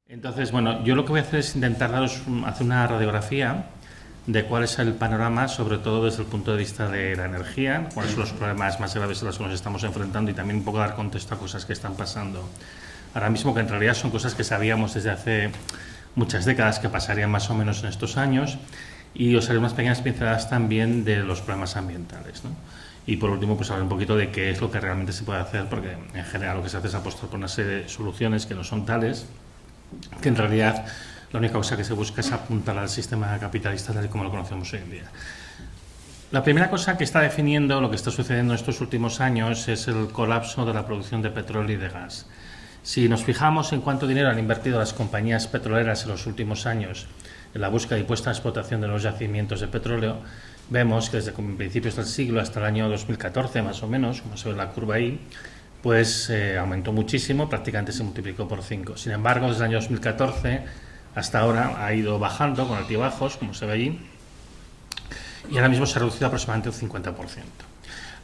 Entonces, bueno, yo lo que voy a hacer es intentar hacer una radiografía de cuál es el panorama, sobre todo desde el punto de vista de la energía, cuáles son los problemas más graves a los que nos estamos enfrentando y también un poco dar contexto a cosas que están pasando ahora mismo, que en realidad son cosas que sabíamos desde hace muchas décadas que pasarían más o menos en estos años, y os haré unas pequeñas pinceladas también de los problemas ambientales, ¿no? Y por último, pues hablar un poquito de qué es lo que realmente se puede hacer, porque en general lo que se hace es apostar por una serie de soluciones que no son tales, que en realidad la única cosa que se busca es apuntar al sistema capitalista tal y como lo conocemos hoy en día. La primera cosa que está definiendo lo que está sucediendo en estos últimos años es el colapso de la producción de petróleo y de gas. Si nos fijamos en cuánto dinero han invertido las compañías petroleras en los últimos años en la búsqueda y puesta en explotación de los yacimientos de petróleo, vemos que desde principios del siglo hasta el año 2014, más o menos, como se ve en la curva ahí, pues aumentó muchísimo, prácticamente se multiplicó por 5. Sin embargo, desde el año 2014 hasta ahora ha ido bajando con altibajos, como se ve allí, y ahora mismo se ha reducido aproximadamente un 50%.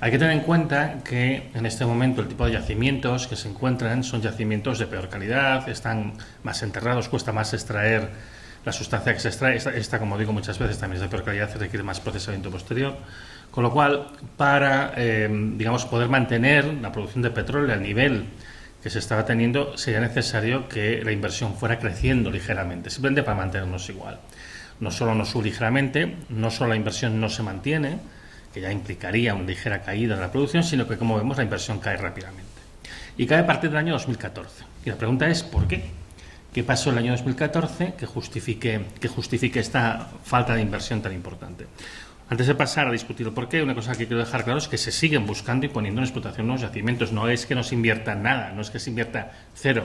Hay que tener en cuenta que en este momento el tipo de yacimientos que se encuentran son yacimientos de peor calidad, están más enterrados, cuesta más extraer la sustancia que se extrae. Esta, como digo muchas veces, también es de peor calidad y requiere más procesamiento posterior. Con lo cual, para digamos, poder mantener la producción de petróleo al nivel que se estaba teniendo, sería necesario que la inversión fuera creciendo ligeramente, simplemente para mantenernos igual. No solo no sube ligeramente, no solo la inversión no se mantiene, que ya implicaría una ligera caída de la producción, sino que, como vemos, la inversión cae rápidamente. Y cae a partir del año 2014. Y la pregunta es, ¿por qué? ¿Qué pasó en el año 2014 que justifique esta falta de inversión tan importante? Antes de pasar a discutir el porqué, una cosa que quiero dejar claro es que se siguen buscando y poniendo en explotación nuevos yacimientos. No es que no se invierta nada, no es que se invierta cero.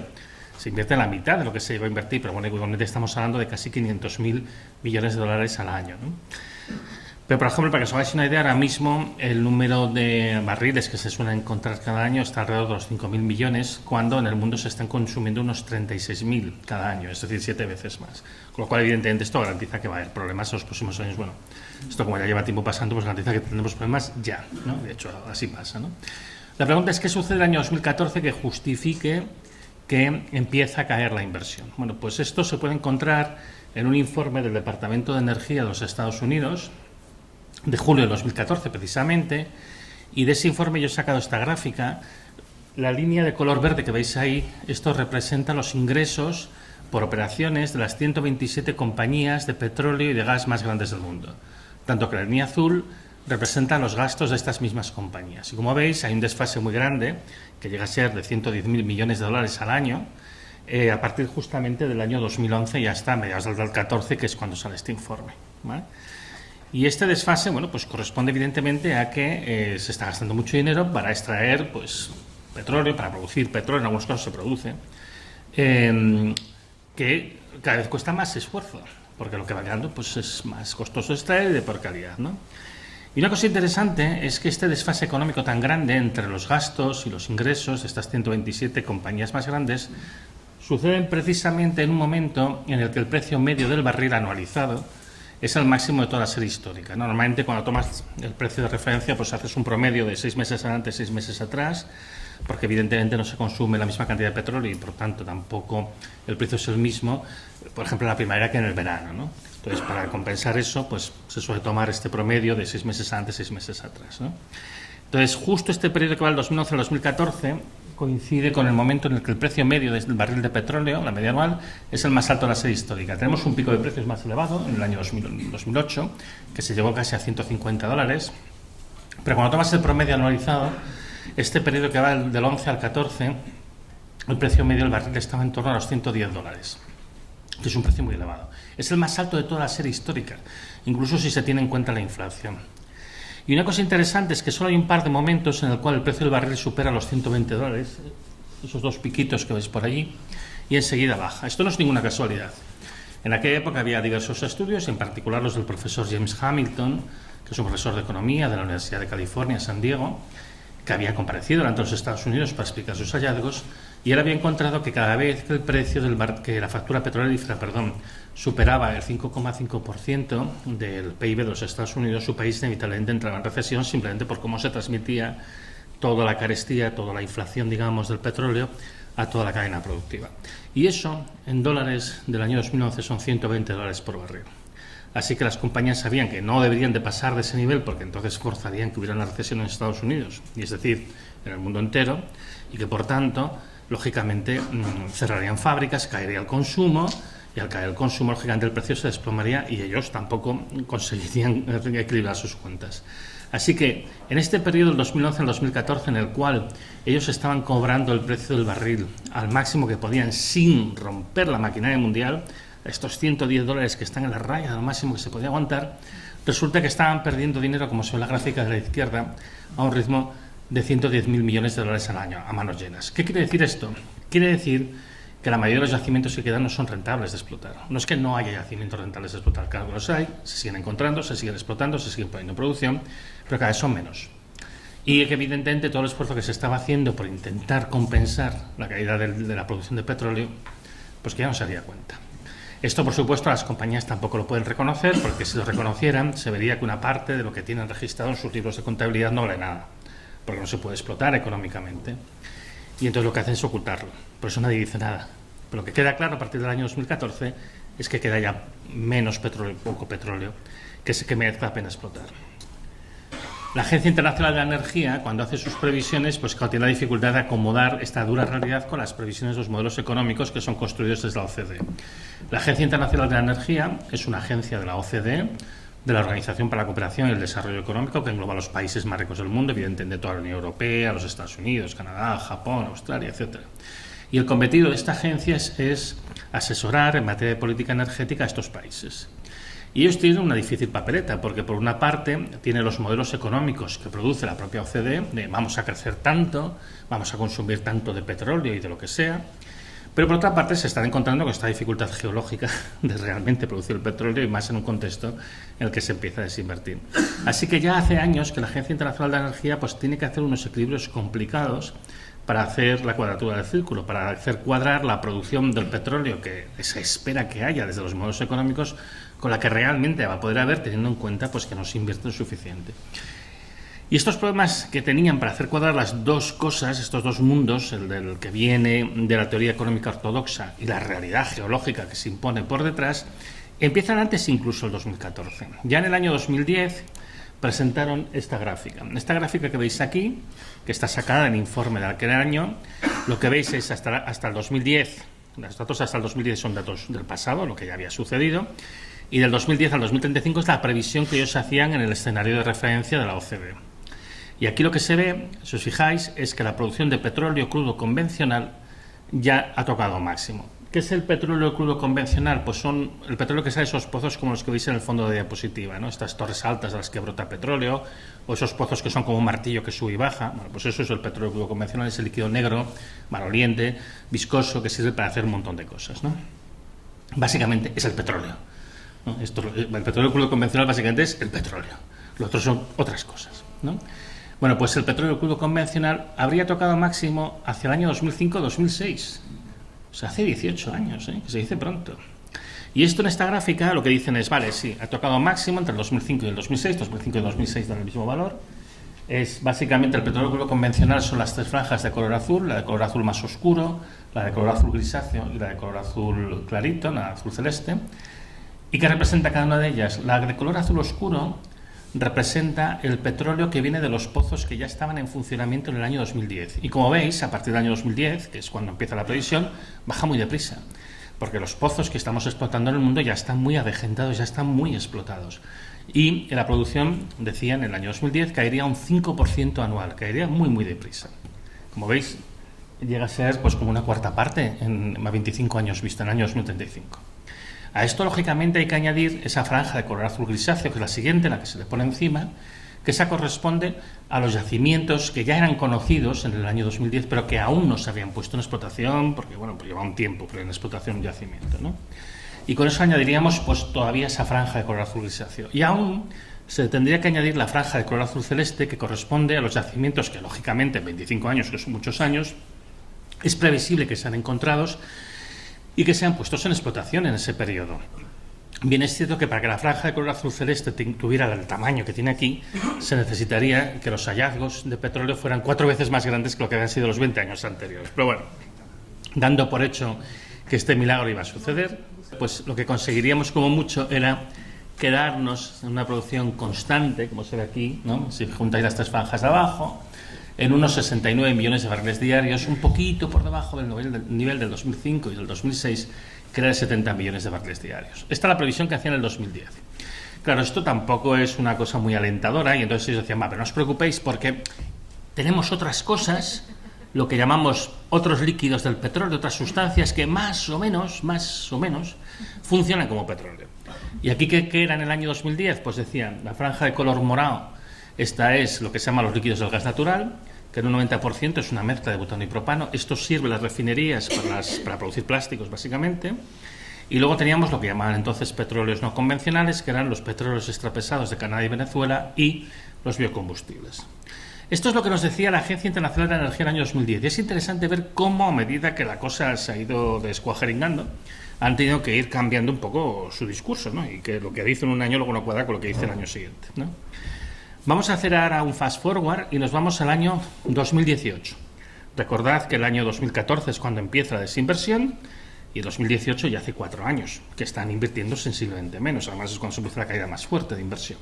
Se invierte la mitad de lo que se iba a invertir, pero bueno, igualmente estamos hablando de casi 500.000 millones de dólares al año, ¿no? Pero, por ejemplo, para que os hagáis una idea, ahora mismo el número de barriles que se suelen encontrar cada año está alrededor de los 5.000 millones, cuando en el mundo se están consumiendo unos 36.000 cada año, es decir, 7 veces más. Con lo cual, evidentemente, esto garantiza que va a haber problemas en los próximos años. Bueno, esto como ya lleva tiempo pasando, pues garantiza que tendremos problemas ya, ¿no? De hecho, así pasa, ¿no? La pregunta es, ¿qué sucede en el año 2014 que justifique que empieza a caer la inversión? Bueno, pues esto se puede encontrar en un informe del Departamento de Energía de los Estados Unidos, de julio de 2014 precisamente, y de ese informe yo he sacado esta gráfica. La línea de color verde que veis ahí, esto representa los ingresos por operaciones de las 127 compañías de petróleo y de gas más grandes del mundo, tanto que la línea azul representa los gastos de estas mismas compañías. Y como veis, hay un desfase muy grande, que llega a ser de 110.000 millones de dólares al año, a partir justamente del año 2011 y hasta mediados del 2014, que es cuando sale este informe, ¿vale? Y este desfase, bueno, pues corresponde evidentemente a que se está gastando mucho dinero para extraer, pues, petróleo, para producir petróleo, en algunos casos se produce, que cada vez cuesta más esfuerzo, porque lo que va quedando, pues, es más costoso extraer y de peor calidad, ¿no? Y una cosa interesante es que este desfase económico tan grande entre los gastos y los ingresos de estas 127 compañías más grandes sucede precisamente en un momento en el que el precio medio del barril anualizado es el máximo de toda la serie histórica. Normalmente, cuando tomas el precio de referencia, pues haces un promedio de 6 meses adelante, 6 meses atrás, porque evidentemente no se consume la misma cantidad de petróleo y por tanto tampoco el precio es el mismo, por ejemplo, en la primavera que en el verano, ¿no? Entonces, para compensar eso, pues se suele tomar este promedio de 6 meses antes, 6 meses atrás, ¿no? Entonces, justo este periodo que va del 2011 al 2014 coincide con el momento en el que el precio medio del barril de petróleo, la media anual, es el más alto de la serie histórica. Tenemos un pico de precios más elevado en el año 2008, que se llegó casi a 150 dólares, pero cuando tomas el promedio anualizado, este periodo que va del 11 al 14, el precio medio del barril estaba en torno a los 110 dólares, que es un precio muy elevado. Es el más alto de toda la serie histórica, incluso si se tiene en cuenta la inflación. Y una cosa interesante es que solo hay un par de momentos en el cual el precio del barril supera los 120 dólares, esos dos piquitos que veis por allí, y enseguida baja. Esto no es ninguna casualidad. En aquella época había diversos estudios, en particular los del profesor James Hamilton, que es un profesor de economía de la Universidad de California, San Diego, que había comparecido delante de los Estados Unidos para explicar sus hallazgos, y él había encontrado que cada vez que el precio que la factura petrolífera, superaba el 5,5% del PIB de los Estados Unidos, su país inevitablemente entraba en recesión, simplemente por cómo se transmitía toda la carestía, toda la inflación, digamos, del petróleo a toda la cadena productiva. Y eso, en dólares del año 2011, son $120 por barril. Así que las compañías sabían que no deberían de pasar de ese nivel porque entonces forzarían que hubiera una recesión en Estados Unidos, y es decir, en el mundo entero, y que por tanto, lógicamente, cerrarían fábricas, caería el consumo, y al caer el consumo, lógicamente, el precio se desplomaría y ellos tampoco conseguirían equilibrar sus cuentas. Así que en este periodo del 2011 al 2014, en el cual ellos estaban cobrando el precio del barril al máximo que podían sin romper la maquinaria mundial, estos $110 que están en la raya del máximo que se podía aguantar, resulta que estaban perdiendo dinero, como se ve en la gráfica de la izquierda, a un ritmo de 110.000 millones de dólares al año, a manos llenas. ¿Qué quiere decir esto? Quiere decir que la mayoría de los yacimientos que quedan no son rentables de explotar. No es que no haya yacimientos rentables de explotar, claro que los hay, se siguen encontrando, se siguen explotando, se siguen poniendo en producción, pero cada vez son menos. Y que evidentemente todo el esfuerzo que se estaba haciendo por intentar compensar la caída de la producción de petróleo, pues que ya no se daría cuenta. Esto, por supuesto, las compañías tampoco lo pueden reconocer, porque si lo reconocieran, se vería que una parte de lo que tienen registrado en sus libros de contabilidad no vale nada, porque no se puede explotar económicamente. Y entonces lo que hacen es ocultarlo. Por eso nadie dice nada. Pero lo que queda claro a partir del año 2014 es que queda ya menos petróleo, poco petróleo, que merece la pena explotar. La Agencia Internacional de la Energía, cuando hace sus previsiones, pues tiene la dificultad de acomodar esta dura realidad con las previsiones de los modelos económicos que son construidos desde la OCDE. La Agencia Internacional de la Energía es una agencia de la OCDE, de la Organización para la Cooperación y el Desarrollo Económico, que engloba a los países más ricos del mundo, evidentemente toda la Unión Europea, los Estados Unidos, Canadá, Japón, Australia, etc. Y el cometido de esta agencia es asesorar en materia de política energética a estos países. Y ellos tienen una difícil papeleta, porque por una parte tiene los modelos económicos que produce la propia OCDE, de vamos a crecer tanto, vamos a consumir tanto de petróleo y de lo que sea, pero por otra parte se están encontrando con esta dificultad geológica de realmente producir el petróleo y más en un contexto en el que se empieza a desinvertir. Así que ya hace años que la Agencia Internacional de la Energía pues tiene que hacer unos equilibrios complicados para hacer la cuadratura del círculo, para hacer cuadrar la producción del petróleo que se espera que haya desde los modelos económicos con la que realmente va a poder haber, teniendo en cuenta pues que no se invierte lo suficiente. Y estos problemas que tenían para hacer cuadrar las dos cosas, estos dos mundos, el del que viene de la teoría económica ortodoxa y la realidad geológica que se impone por detrás, empiezan antes incluso el 2014. Ya en el año 2010 presentaron esta gráfica. Esta gráfica que veis aquí, que está sacada del informe de aquel año, lo que veis es hasta el 2010, los datos hasta el 2010 son datos del pasado, lo que ya había sucedido, y del 2010 al 2035 es la previsión que ellos hacían en el escenario de referencia de la OCDE. Y aquí lo que se ve, si os fijáis, es que la producción de petróleo crudo convencional ya ha tocado máximo. ¿Qué es el petróleo crudo convencional? Pues son el petróleo que sale de esos pozos como los que veis en el fondo de diapositiva, ¿no? Estas torres altas de las que brota petróleo, o esos pozos que son como un martillo que sube y baja. Bueno, pues eso es el petróleo crudo convencional, ese líquido negro, maloliente, viscoso, que sirve para hacer un montón de cosas, ¿no? Básicamente es el petróleo, ¿no? El petróleo crudo convencional básicamente es el petróleo. Los otros son otras cosas, ¿no? Bueno, pues el petróleo crudo convencional habría tocado máximo hacia el año 2005-2006. O sea, hace 18 años, que se dice pronto. Y esto en esta gráfica lo que dicen es, vale, sí, ha tocado máximo entre el 2005 y el 2006, 2005 y 2006 dan el mismo valor. Es básicamente el petróleo crudo convencional son las tres franjas de color azul, la de color azul más oscuro, la de color azul grisáceo y la de color azul clarito, la azul celeste. ¿Y qué representa cada una de ellas? La de color azul oscuro representa el petróleo que viene de los pozos que ya estaban en funcionamiento en el año 2010. Y como veis, a partir del año 2010, que es cuando empieza la previsión, baja muy deprisa, porque los pozos que estamos explotando en el mundo ya están muy avejentados, ya están muy explotados. Y la producción, decían, en el año 2010 caería un 5% anual, caería muy, muy deprisa. Como veis, llega a ser pues como una cuarta parte en 25 años vista, en el año 2035. A esto, lógicamente, hay que añadir esa franja de color azul grisáceo, que es la siguiente, la que se le pone encima, que esa corresponde a los yacimientos que ya eran conocidos en el año 2010, pero que aún no se habían puesto en explotación, porque bueno, pues lleva un tiempo pero en explotación un yacimiento, ¿no? Y con eso añadiríamos pues todavía esa franja de color azul grisáceo. Y aún se tendría que añadir la franja de color azul celeste, que corresponde a los yacimientos que, lógicamente, en 25 años, que son muchos años, es previsible que sean encontrados y que sean puestos en explotación en ese periodo. Bien es cierto que para que la franja de color azul celeste tuviera el tamaño que tiene aquí, se necesitaría que los hallazgos de petróleo fueran 4 veces más grandes que lo que habían sido los 20 años anteriores. Pero bueno, dando por hecho que este milagro iba a suceder, pues lo que conseguiríamos como mucho era quedarnos en una producción constante, como se ve aquí, ¿no? Si juntáis las tres franjas de abajo, en unos 69 millones de barriles diarios, un poquito por debajo del nivel del 2005 y del 2006, que era de 70 millones de barriles diarios. Esta es la previsión que hacían en el 2010. Claro, esto tampoco es una cosa muy alentadora, y entonces ellos decían, pero no os preocupéis porque tenemos otras cosas, lo que llamamos otros líquidos del petróleo, otras sustancias que más o menos, funcionan como petróleo. Y aquí, ¿qué era en el año 2010? Pues decían, la franja de color morado, esta es lo que se llama los líquidos del gas natural, que en un 90% es una mezcla de butano y propano. Esto sirve a las refinerías para producir plásticos, básicamente. Y luego teníamos lo que llamaban entonces petróleos no convencionales, que eran los petróleos extrapesados de Canadá y Venezuela y los biocombustibles. Esto es lo que nos decía la Agencia Internacional de Energía en el año 2010. Y es interesante ver cómo, a medida que la cosa se ha ido descuajeringando, han tenido que ir cambiando un poco su discurso, ¿no? Y que lo que dice en un año luego no cuadra con lo que dice el año siguiente, ¿no? Vamos a hacer ahora un fast forward y nos vamos al año 2018. Recordad que el año 2014 es cuando empieza la desinversión y 2018 ya hace 4 años que están invirtiendo sensiblemente menos. Además es cuando se produce la caída más fuerte de inversión.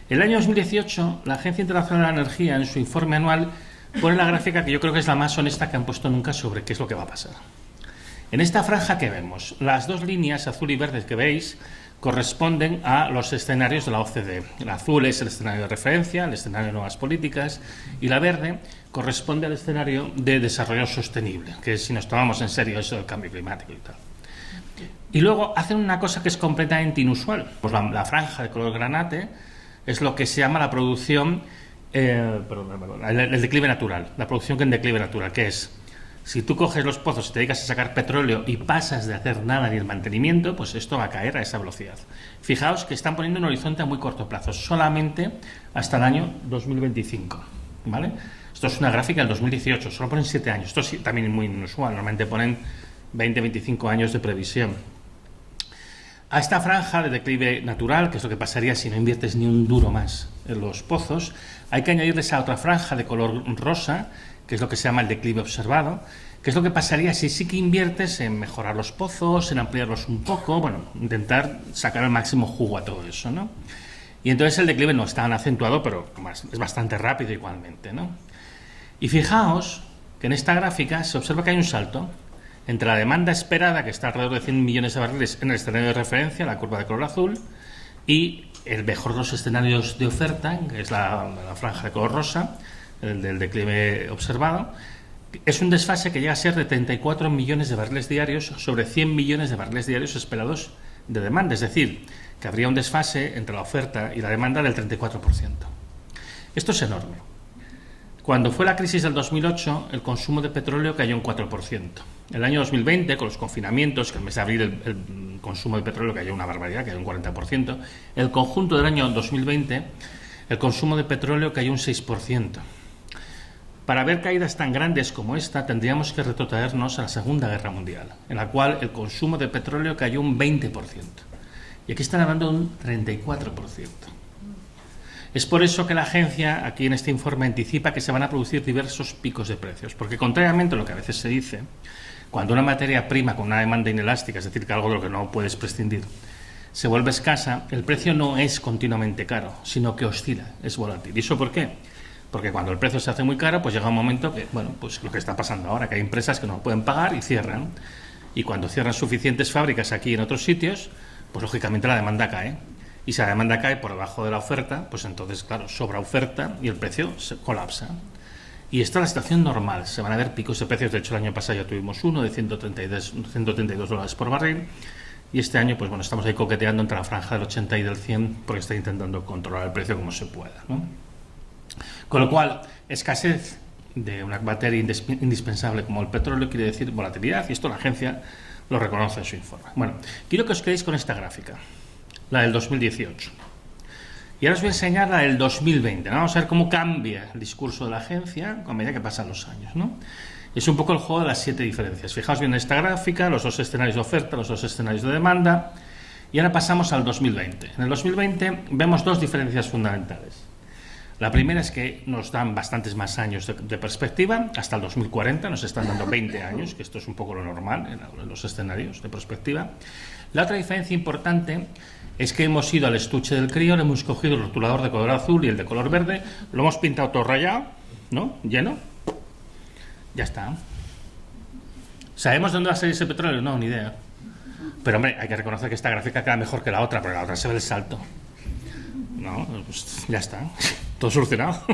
El año 2018, la Agencia Internacional de la Energía, en su informe anual, pone la gráfica que yo creo que es la más honesta que han puesto nunca sobre qué es lo que va a pasar. En esta franja que vemos, las dos líneas azul y verde que veis corresponden a los escenarios de la OCDE. El azul es el escenario de referencia, el escenario de nuevas políticas, y la verde corresponde al escenario de desarrollo sostenible, que es si nos tomamos en serio eso del cambio climático y tal. Y luego hacen una cosa que es completamente inusual. Pues la franja de color granate es lo que se llama la producción, el declive natural, la producción en declive natural, que es, si tú coges los pozos y te dedicas a sacar petróleo y pasas de hacer nada ni el mantenimiento, pues esto va a caer a esa velocidad. Fijaos que están poniendo un horizonte a muy corto plazo, solamente hasta el año 2025, ¿vale? Esto es una gráfica del 2018, solo ponen 7 años. Esto es también muy inusual, normalmente ponen 20-25 años de previsión. A esta franja de declive natural, que es lo que pasaría si no inviertes ni un duro más en los pozos, hay que añadirles a otra franja de color rosa, que es lo que se llama el declive observado, que es lo que pasaría si sí que inviertes en mejorar los pozos, en ampliarlos un poco, bueno, intentar sacar el máximo jugo a todo eso, ¿no? Y entonces el declive no es tan acentuado, pero es bastante rápido igualmente, ¿no? Y fijaos que en esta gráfica se observa que hay un salto entre la demanda esperada, que está alrededor de 100 millones de barriles en el escenario de referencia, la curva de color azul, y el mejor de los escenarios de oferta, que es la franja de color rosa, el del declive observado. Es un desfase que llega a ser de 34 millones de barriles diarios sobre 100 millones de barriles diarios esperados de demanda, es decir, que habría un desfase entre la oferta y la demanda del 34%. Esto es enorme. Cuando fue la crisis del 2008, el consumo de petróleo cayó un 4%. El año 2020, con los confinamientos, que el mes de abril el consumo de petróleo cayó una barbaridad, cayó un 40%, el conjunto del año 2020, el consumo de petróleo cayó un 6%. Para ver caídas tan grandes como esta, tendríamos que retrotraernos a la Segunda Guerra Mundial, en la cual el consumo de petróleo cayó un 20%. Y aquí están hablando de un 34%. Es por eso que la agencia, aquí en este informe, anticipa que se van a producir diversos picos de precios, porque contrariamente a lo que a veces se dice, cuando una materia prima con una demanda inelástica, es decir, que algo de lo que no puedes prescindir, se vuelve escasa, el precio no es continuamente caro, sino que oscila, es volátil. ¿Y eso por qué? Porque cuando el precio se hace muy caro, pues llega un momento que, bueno, pues lo que está pasando ahora, que hay empresas que no pueden pagar y cierran. Y cuando cierran suficientes fábricas aquí y en otros sitios, pues lógicamente la demanda cae. Y si la demanda cae por debajo de la oferta, pues entonces, claro, sobra oferta y el precio se colapsa. Y esta es la situación normal. Se van a ver picos de precios. De hecho, el año pasado ya tuvimos uno de $132 por barril. Y este año, pues bueno, estamos ahí coqueteando entre la franja del 80 y del 100 porque está intentando controlar el precio como se pueda, ¿no? Con lo cual, escasez de una materia indispensable como el petróleo quiere decir volatilidad, y esto la agencia lo reconoce en su informe. Bueno, quiero que os quedéis con esta gráfica, la del 2018. Y ahora os voy a enseñar la del 2020, ¿no? Vamos a ver cómo cambia el discurso de la agencia a medida que pasan los años, ¿no? Es un poco el juego de las 7 diferencias. Fijaos bien en esta gráfica, los dos escenarios de oferta, los dos escenarios de demanda, y ahora pasamos al 2020. En el 2020 vemos dos diferencias fundamentales. La primera es que nos dan bastantes más años de perspectiva, hasta el 2040, nos están dando 20 años, que esto es un poco lo normal en los escenarios de perspectiva. La otra diferencia importante es que hemos ido al estuche del crío, le hemos cogido el rotulador de color azul y el de color verde, lo hemos pintado todo rayado, ¿no? Lleno. Ya está. ¿Sabemos dónde va a salir ese petróleo? No, ni idea. Pero, hombre, hay que reconocer que esta gráfica queda mejor que la otra, porque la otra se ve el salto. No, pues ya está. Todo solucionado.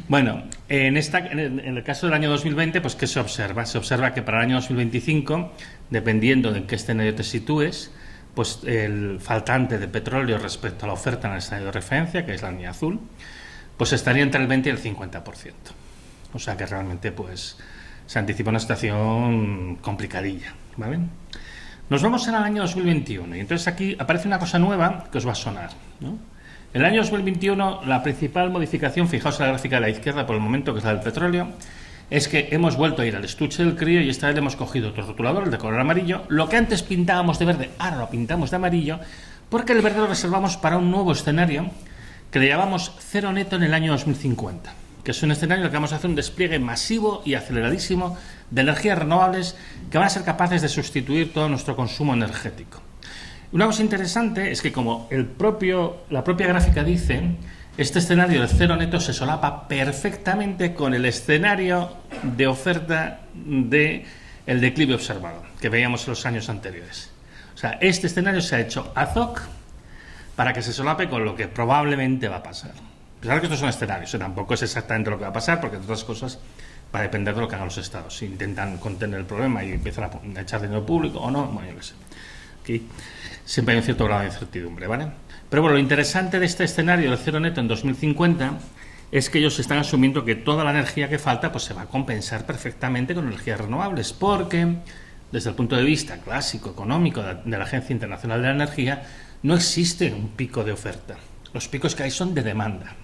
Bueno, en el caso del año 2020, pues ¿qué se observa? Se observa que para el año 2025, dependiendo de en qué escenario te sitúes, pues el faltante de petróleo respecto a la oferta en el escenario de referencia, que es la línea azul, pues estaría entre el 20 y el 50%. O sea que realmente pues se anticipa una situación complicadilla, ¿vale? Nos vamos en el año 2021 y entonces aquí aparece una cosa nueva que os va a sonar, ¿no? En el año 2021 la principal modificación, fijaos en la gráfica de la izquierda por el momento, que es la del petróleo, es que hemos vuelto a ir al estuche del crío y esta vez le hemos cogido otro rotulador, el de color amarillo. Lo que antes pintábamos de verde, ahora lo pintamos de amarillo, porque el verde lo reservamos para un nuevo escenario que le llamamos cero neto en el año 2050, que es un escenario en el que vamos a hacer un despliegue masivo y aceleradísimo de energías renovables que van a ser capaces de sustituir todo nuestro consumo energético. Una cosa interesante es que, como la propia gráfica dice, este escenario del cero neto se solapa perfectamente con el escenario de oferta del declive observado que veíamos en los años anteriores. O sea, este escenario se ha hecho ad hoc para que se solape con lo que probablemente va a pasar. Claro que estos son escenarios, tampoco es exactamente lo que va a pasar, porque entre otras cosas va a depender de lo que hagan los estados. Si intentan contener el problema y empiezan a echar dinero público o no, bueno, yo qué sé. Aquí siempre hay un cierto grado de incertidumbre, ¿vale? Pero bueno, lo interesante de este escenario del cero neto en 2050 es que ellos están asumiendo que toda la energía que falta pues se va a compensar perfectamente con energías renovables, porque desde el punto de vista clásico, económico de la Agencia Internacional de la Energía, no existe un pico de oferta. Los picos que hay son de demanda.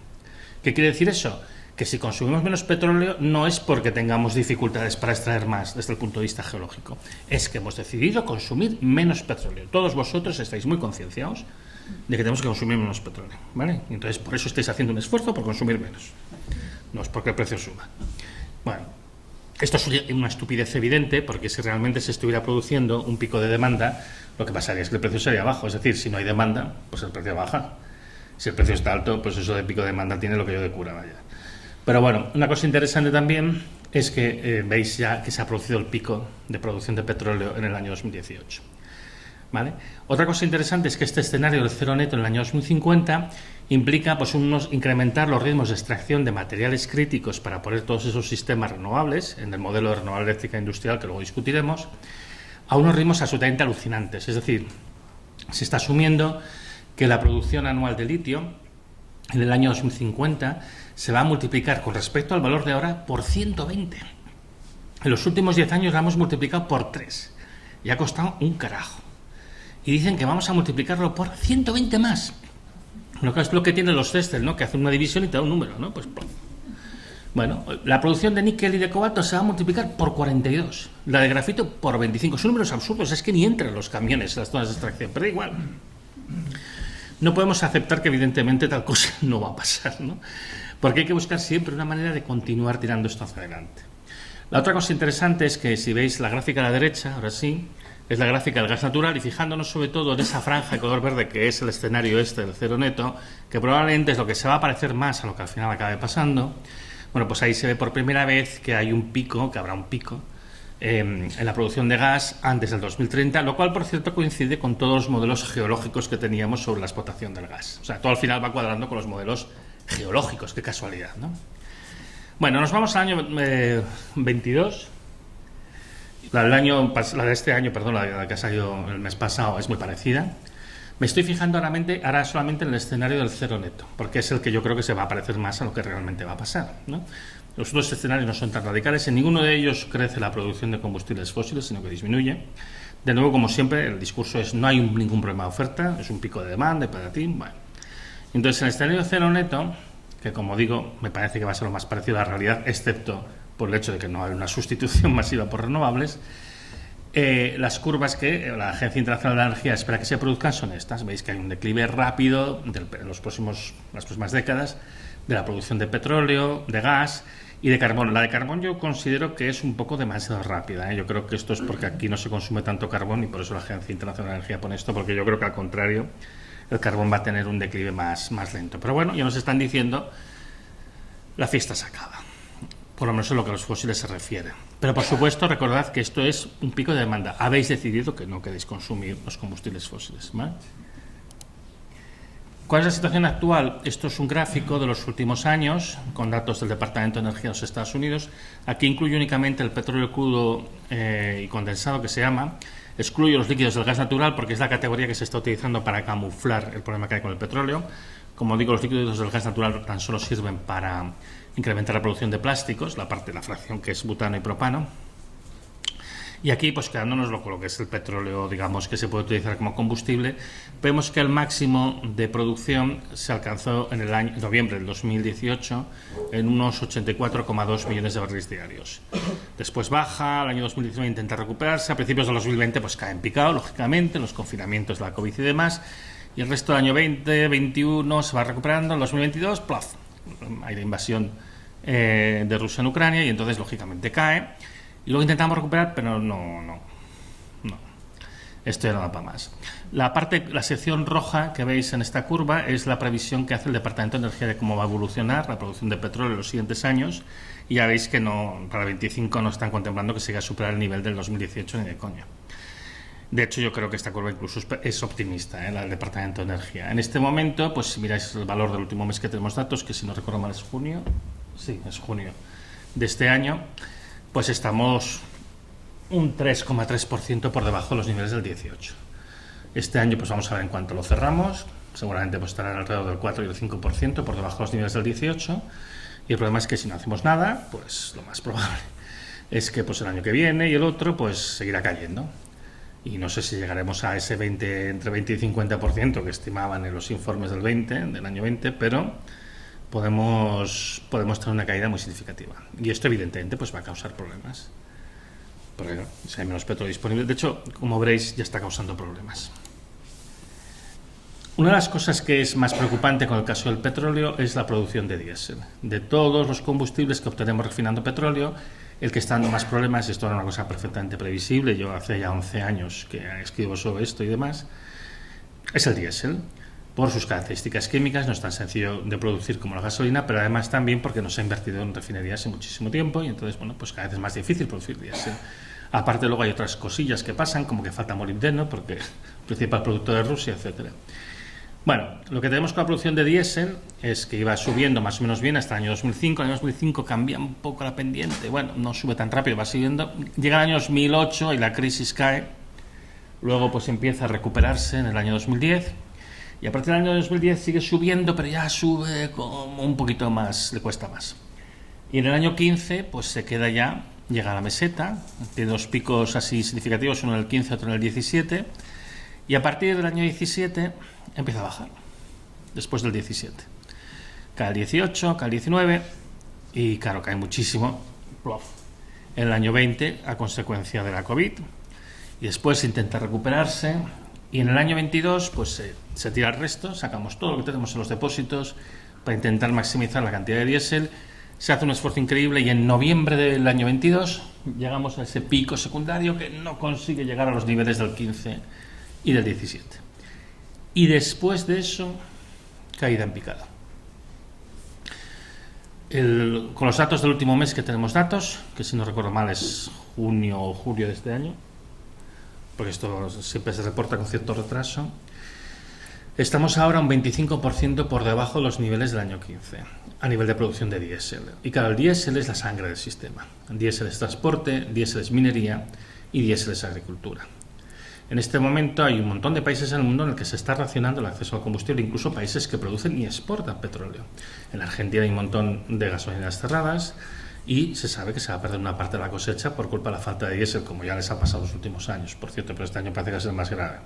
¿Qué quiere decir eso? Que si consumimos menos petróleo no es porque tengamos dificultades para extraer más desde el punto de vista geológico, es que hemos decidido consumir menos petróleo. Todos vosotros estáis muy concienciados de que tenemos que consumir menos petróleo, ¿vale? Entonces por eso estáis haciendo un esfuerzo por consumir menos, no es porque el precio suba. Bueno, esto es una estupidez evidente, porque si realmente se estuviera produciendo un pico de demanda, lo que pasaría es que el precio sería bajo, es decir, si no hay demanda, pues el precio baja. Si el precio está alto, pues eso de pico de demanda tiene lo que yo de cura, vaya. Pero bueno, una cosa interesante también es que veis ya que se ha producido el pico de producción de petróleo en el año 2018. ¿Vale? Otra cosa interesante es que este escenario del cero neto en el año 2050 implica pues incrementar los ritmos de extracción de materiales críticos para poner todos esos sistemas renovables en el modelo de renovable eléctrica industrial, que luego discutiremos, a unos ritmos absolutamente alucinantes. Es decir, se está asumiendo que la producción anual de litio en el año 2050 se va a multiplicar con respecto al valor de ahora por 120. En los últimos 10 años la hemos multiplicado por 3 y ha costado un carajo. Y dicen que vamos a multiplicarlo por 120 más. Lo que es lo que tienen los testers, ¿no? Que hacen una división y te da un número, ¿no? Pues bueno, la producción de níquel y de cobalto se va a multiplicar por 42. La de grafito por 25. Son números absurdos, es que ni entran los camiones las zonas de extracción, pero igual. No podemos aceptar que evidentemente tal cosa no va a pasar, ¿no? Porque hay que buscar siempre una manera de continuar tirando esto hacia adelante. La otra cosa interesante es que si veis la gráfica a la derecha, ahora sí, es la gráfica del gas natural, y fijándonos sobre todo en esa franja de color verde que es el escenario este del cero neto, que probablemente es lo que se va a parecer más a lo que al final acabe pasando. Bueno, pues ahí se ve por primera vez que hay un pico, que habrá un pico en la producción de gas antes del 2030, lo cual, por cierto, coincide con todos los modelos geológicos que teníamos sobre la explotación del gas. O sea, todo al final va cuadrando con los modelos geológicos, qué casualidad, ¿no? Bueno, nos vamos al año 22. La de este año, perdón, la que ha salido el mes pasado, es muy parecida. Me estoy fijando ahora solamente en el escenario del cero neto, porque es el que yo creo que se va a parecer más a lo que realmente va a pasar, ¿no? Los otros escenarios no son tan radicales, en ninguno de ellos crece la producción de combustibles fósiles, sino que disminuye. De nuevo, como siempre, el discurso es no hay ningún problema de oferta, es un pico de demanda y patatín. Bueno. Entonces, en el escenario cero neto, que como digo, me parece que va a ser lo más parecido a la realidad, excepto por el hecho de que no hay una sustitución masiva por renovables, las curvas que la Agencia Internacional de la Energía espera que se produzcan son estas. Veis que hay un declive rápido en las próximas décadas, de la producción de petróleo, de gas y de carbón. La de carbón yo considero que es un poco demasiado rápida, ¿eh? Yo creo que esto es porque aquí no se consume tanto carbón y por eso la Agencia Internacional de Energía pone esto, porque yo creo que al contrario el carbón va a tener un declive más lento. Pero bueno, ya nos están diciendo la fiesta se acaba, por lo menos en lo que a los fósiles se refiere. Pero por supuesto recordad que esto es un pico de demanda. Habéis decidido que no queréis consumir los combustibles fósiles, ¿vale? ¿Cuál es la situación actual? Esto es un gráfico de los últimos años con datos del Departamento de Energía de los Estados Unidos. Aquí incluye únicamente el petróleo crudo y condensado, que se llama. Excluyo los líquidos del gas natural porque es la categoría que se está utilizando para camuflar el problema que hay con el petróleo. Como digo, los líquidos del gas natural tan solo sirven para incrementar la producción de plásticos, la fracción que es butano y propano. Y aquí, pues quedándonos con lo que es el petróleo, digamos, que se puede utilizar como combustible, vemos que el máximo de producción se alcanzó en el año noviembre del 2018 en unos 84,2 millones de barriles diarios. Después baja, el año 2019 intenta recuperarse, a principios del 2020 pues cae en picado, lógicamente, los confinamientos de la COVID y demás, y el resto del año 2021 se va recuperando, en 2022, ¡plaf!, hay la invasión de Rusia en Ucrania y entonces, lógicamente, cae. Y luego intentamos recuperar, pero no. Esto ya no da para más. La sección roja que veis en esta curva es la previsión que hace el Departamento de Energía de cómo va a evolucionar la producción de petróleo en los siguientes años. Y ya veis que para el 25 no están contemplando que se llegue a superar el nivel del 2018 ni de coña. De hecho, yo creo que esta curva incluso es optimista, la del Departamento de Energía. En este momento, pues si miráis el valor del último mes que tenemos datos, que si no recuerdo mal es junio, sí, es junio de este año, pues estamos un 3,3% por debajo de los niveles del 18. Este año pues vamos a ver en cuánto lo cerramos, seguramente pues estarán alrededor del 4 y el 5% por debajo de los niveles del 18, y el problema es que si no hacemos nada, pues lo más probable es que pues el año que viene y el otro pues seguirá cayendo. Y no sé si llegaremos a ese entre 20 y 50% que estimaban en los informes del año 20, pero podemos tener una caída muy significativa. Y esto, evidentemente, pues va a causar problemas. Porque si hay menos petróleo disponible, de hecho, como veréis, ya está causando problemas. Una de las cosas que es más preocupante con el caso del petróleo es la producción de diésel. De todos los combustibles que obtenemos refinando petróleo, el que está dando más problemas, esto era una cosa perfectamente previsible, yo hace ya 11 años que escribo sobre esto y demás, es el diésel. Por sus características químicas, no es tan sencillo de producir como la gasolina, pero además también porque no se ha invertido en refinerías en muchísimo tiempo y entonces, bueno, pues cada vez es más difícil producir diésel. Aparte, luego hay otras cosillas que pasan, como que falta molibdeno, porque el principal producto de Rusia, etcétera. Bueno, lo que tenemos con la producción de diésel es que iba subiendo más o menos bien hasta el año 2005. En el año 2005 cambia un poco la pendiente, bueno, no sube tan rápido, va siguiendo. Llega el año 2008 y la crisis cae. Luego pues empieza a recuperarse en el año 2010. Y a partir del año 2010 sigue subiendo, pero ya sube como un poquito más, le cuesta más. Y en el año 15 pues se queda ya, llega a la meseta, tiene dos picos así significativos, uno en el 15, otro en el 17. Y a partir del año 17 empieza a bajar, después del 17. Cae el 18, cae el 19 y claro, cae muchísimo en el año 20 a consecuencia de la COVID. Y después intenta recuperarse y en el año 22 pues se tira el resto, sacamos todo lo que tenemos en los depósitos para intentar maximizar la cantidad de diésel. Se hace un esfuerzo increíble y en noviembre del año 22 llegamos a ese pico secundario que no consigue llegar a los niveles del 15 y del 17. Y después de eso, caída en picada. Con los datos del último mes que tenemos datos, que si no recuerdo mal es junio o julio de este año, porque esto siempre se reporta con cierto retraso, estamos ahora un 25% por debajo de los niveles del año 15, a nivel de producción de diésel. Y claro, el diésel es la sangre del sistema. El diésel es transporte, diésel es minería y diésel es agricultura. En este momento hay un montón de países en el mundo en el que se está racionando el acceso al combustible, incluso países que producen y exportan petróleo. En la Argentina hay un montón de gasolineras cerradas y se sabe que se va a perder una parte de la cosecha por culpa de la falta de diésel, como ya les ha pasado los últimos años, por cierto, pero este año parece que va a ser más grave.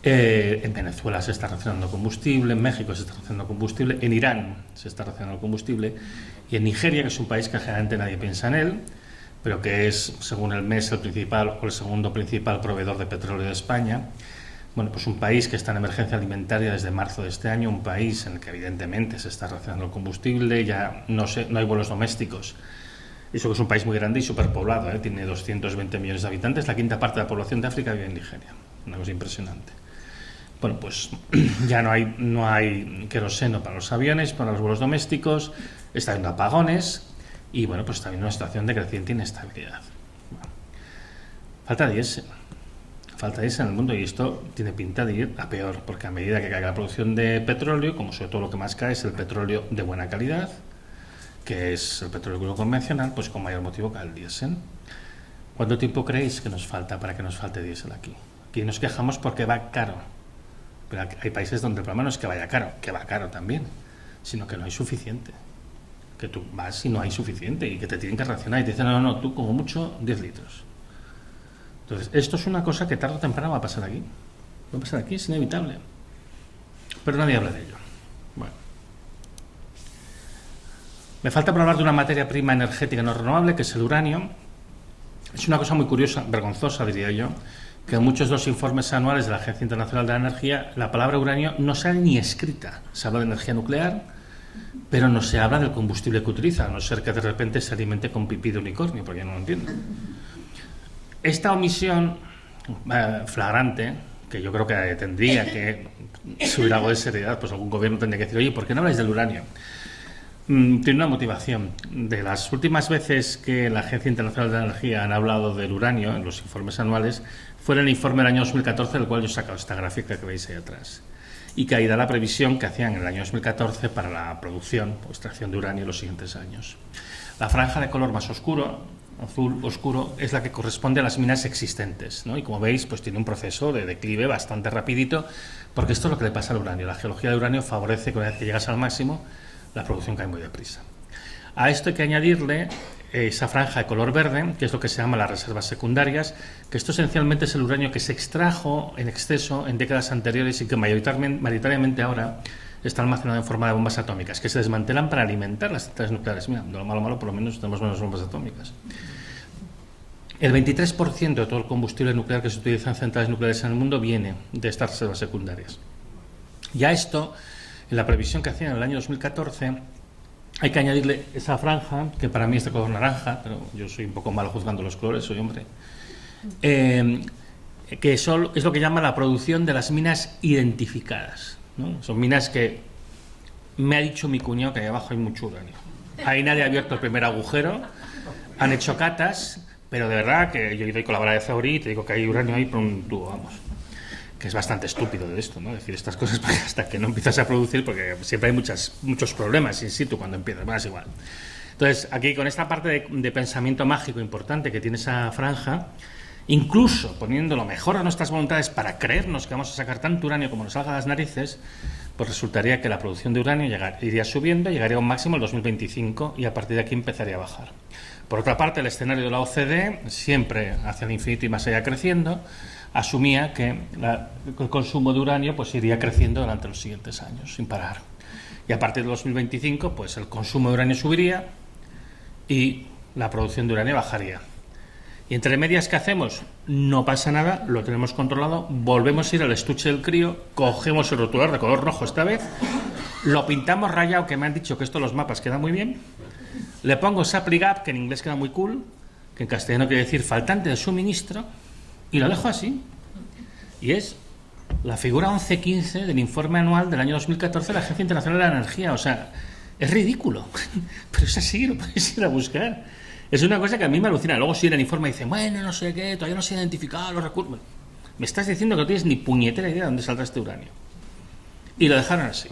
En Venezuela se está racionando combustible, en México se está racionando combustible, en Irán se está racionando combustible y en Nigeria, que es un país que generalmente nadie piensa en él, pero que es, según el MES, el principal o el segundo principal proveedor de petróleo de España, Bueno, pues un país que está en emergencia alimentaria desde marzo de este año, un país en el que evidentemente se está racionando el combustible, ya no hay vuelos domésticos. Eso que es un país muy grande y superpoblado, tiene 220 millones de habitantes, la quinta parte de la población de África vive en Nigeria, una cosa impresionante. Bueno, pues ya no hay queroseno para los aviones, para los vuelos domésticos, está habiendo apagones y bueno, pues está habiendo una situación de creciente inestabilidad. Bueno, falta diésel en el mundo y esto tiene pinta de ir a peor, porque a medida que caiga la producción de petróleo, como sobre todo lo que más cae es el petróleo de buena calidad, que es el petróleo convencional, pues con mayor motivo cae el diésel. ¿Cuánto tiempo creéis que nos falta para que nos falte diésel aquí? Aquí nos quejamos porque va caro, pero hay países donde el problema no es que vaya caro, que va caro también, sino que no hay suficiente. Que tú vas y no hay suficiente y que te tienen que racionar y te dicen, no, tú como mucho 10 litros. Entonces, esto es una cosa que tarde o temprano va a pasar aquí. Va a pasar aquí, es inevitable. Pero nadie habla de ello. Bueno. Me falta por hablar de una materia prima energética no renovable, que es el uranio. Es una cosa muy curiosa, vergonzosa, diría yo, que en muchos de los informes anuales de la Agencia Internacional de la Energía, la palabra uranio no sale ni escrita. Se habla de energía nuclear, pero no se habla del combustible que utiliza, a no ser que de repente se alimente con pipí de unicornio, porque yo no lo entiendo. Esta omisión flagrante, que yo creo que tendría que subir algo de seriedad, pues algún gobierno tendría que decir, oye, ¿por qué no habláis del uranio? Tiene una motivación. De las últimas veces que la Agencia Internacional de la Energía han hablado del uranio en los informes anuales, fue en el informe del año 2014, del cual yo he sacado esta gráfica que veis ahí atrás, y que ahí da la previsión que hacían en el año 2014 para la producción o extracción de uranio en los siguientes años. La franja de color más oscuro, azul oscuro, es la que corresponde a las minas existentes, ¿no? Y como veis, pues tiene un proceso de declive bastante rapidito, porque esto es lo que le pasa al uranio. La geología del uranio favorece que una vez que llegas al máximo, la producción cae muy deprisa. A esto hay que añadirle esa franja de color verde, que es lo que se llama las reservas secundarias, que esto esencialmente es el uranio que se extrajo en exceso en décadas anteriores y que mayoritariamente ahora está almacenado en forma de bombas atómicas, que se desmantelan para alimentar las centrales nucleares. Mira, de lo malo, por lo menos tenemos menos bombas atómicas. El 23% de todo el combustible nuclear que se utiliza en centrales nucleares en el mundo viene de estas reservas secundarias. Y a esto, en la previsión que hacían en el año 2014, hay que añadirle esa franja, que para mí es de color naranja, pero yo soy un poco malo juzgando los colores, soy hombre, que es lo que llama la producción de las minas identificadas, ¿no? Son minas que me ha dicho mi cuñado que ahí abajo hay mucho uranio. Ahí nadie ha abierto el primer agujero, han hecho catas, pero de verdad que yo he ido a colaborar de Ceuri y te digo que hay uranio ahí por un tubo, vamos. Que es bastante estúpido de esto, ¿no? Decir estas cosas porque hasta que no empiezas a producir, porque siempre hay muchos problemas in situ cuando empiezas, bueno, es igual. Entonces, aquí con esta parte de pensamiento mágico importante que tiene esa franja, incluso poniendo lo mejor de nuestras voluntades para creernos que vamos a sacar tanto uranio como nos salga a las narices, pues resultaría que la producción de uranio iría subiendo, llegaría a un máximo el 2025 y a partir de aquí empezaría a bajar. Por otra parte, el escenario de la OCDE, siempre hacia el infinito y más allá creciendo, asumía que el consumo de uranio pues iría creciendo durante los siguientes años, sin parar. Y a partir de 2025, pues el consumo de uranio subiría y la producción de uranio bajaría. Y entre medias, ¿qué hacemos? No pasa nada, lo tenemos controlado, volvemos a ir al estuche del crío, cogemos el rotulador de color rojo esta vez, lo pintamos rayado, que me han dicho que esto en los mapas queda muy bien, le pongo supply gap, que en inglés queda muy cool, que en castellano quiere decir faltante de suministro, y lo dejo así. Y es la figura 1115 del informe anual del año 2014 de la Agencia Internacional de la Energía. O sea, es ridículo, pero es así, lo podéis ir a buscar. Es una cosa que a mí me alucina. Luego si en el informe dice, bueno, no sé qué, todavía no se han identificado los recursos. Me estás diciendo que no tienes ni puñetera idea de dónde saldrá este uranio. Y lo dejaron así.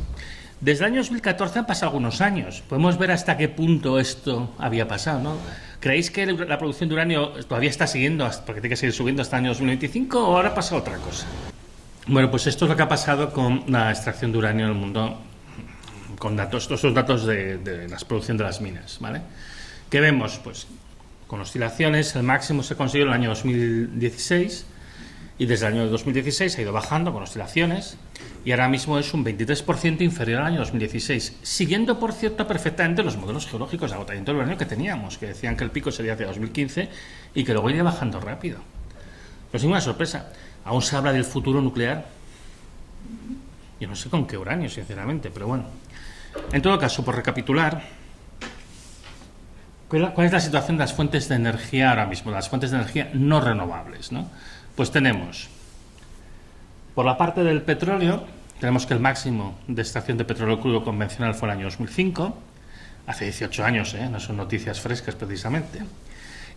Desde el año 2014 han pasado algunos años. Podemos ver hasta qué punto esto había pasado, ¿no? ¿Creéis que la producción de uranio todavía está siguiendo, porque tiene que seguir subiendo hasta el año 2025, o ahora pasa otra cosa? Bueno, pues esto es lo que ha pasado con la extracción de uranio en el mundo, con datos, todos estos datos de la producción de las minas, ¿vale? ¿Qué vemos? Pues con oscilaciones, el máximo se consiguió en el año 2016 y desde el año 2016 ha ido bajando con oscilaciones y ahora mismo es un 23% inferior al año 2016, siguiendo, por cierto, perfectamente los modelos geológicos de agotamiento del uranio que teníamos, que decían que el pico sería hacia 2015 y que luego iría bajando rápido. No es ninguna sorpresa. Aún se habla del futuro nuclear. Yo no sé con qué uranio, sinceramente, pero bueno. En todo caso, por recapitular, ¿cuál es la situación de las fuentes de energía ahora mismo? Las fuentes de energía no renovables, ¿no? Pues tenemos, por la parte del petróleo, tenemos que el máximo de extracción de petróleo crudo convencional fue el año 2005, hace 18 años, no son noticias frescas precisamente.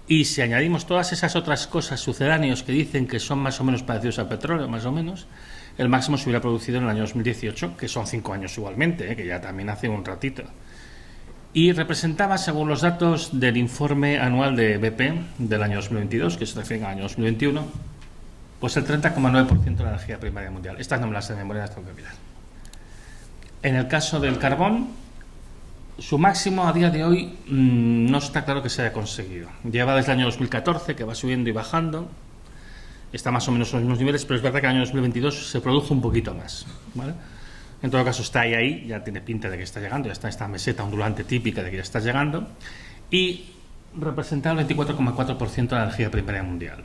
Y si añadimos todas esas otras cosas sucedáneas que dicen que son más o menos parecidos al petróleo, más o menos, el máximo se hubiera producido en el año 2018, que son 5 años igualmente, que ya también hace un ratito. Y representaba, según los datos del informe anual de BP del año 2022, que se refiere al año 2021, pues el 30,9% de la energía primaria mundial. Estas no me las sé de memoria, las tengo que mirar. En el caso del carbón, su máximo a día de hoy no está claro que se haya conseguido. Lleva desde el año 2014, que va subiendo y bajando. Está más o menos en los mismos niveles, pero es verdad que el año 2022 se produjo un poquito más, ¿vale? En todo caso está ahí, ya tiene pinta de que está llegando, ya está esta meseta ondulante típica de que ya está llegando, y representa el 24,4% de la energía primaria mundial.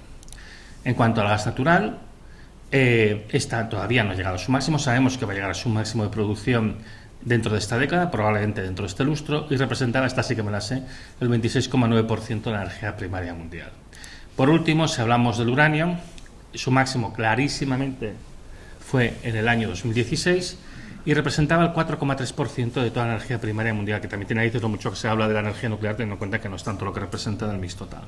En cuanto al gas natural, esta todavía no ha llegado a su máximo, sabemos que va a llegar a su máximo de producción dentro de esta década, probablemente dentro de este lustro, y representaba, esta sí que me la sé, el 26,9% de la energía primaria mundial. Por último, si hablamos del uranio, su máximo clarísimamente fue en el año 2016 y representaba el 4,3% de toda la energía primaria mundial, que también tiene ahí lo mucho que se habla de la energía nuclear, teniendo en cuenta que no es tanto lo que representa del mix total.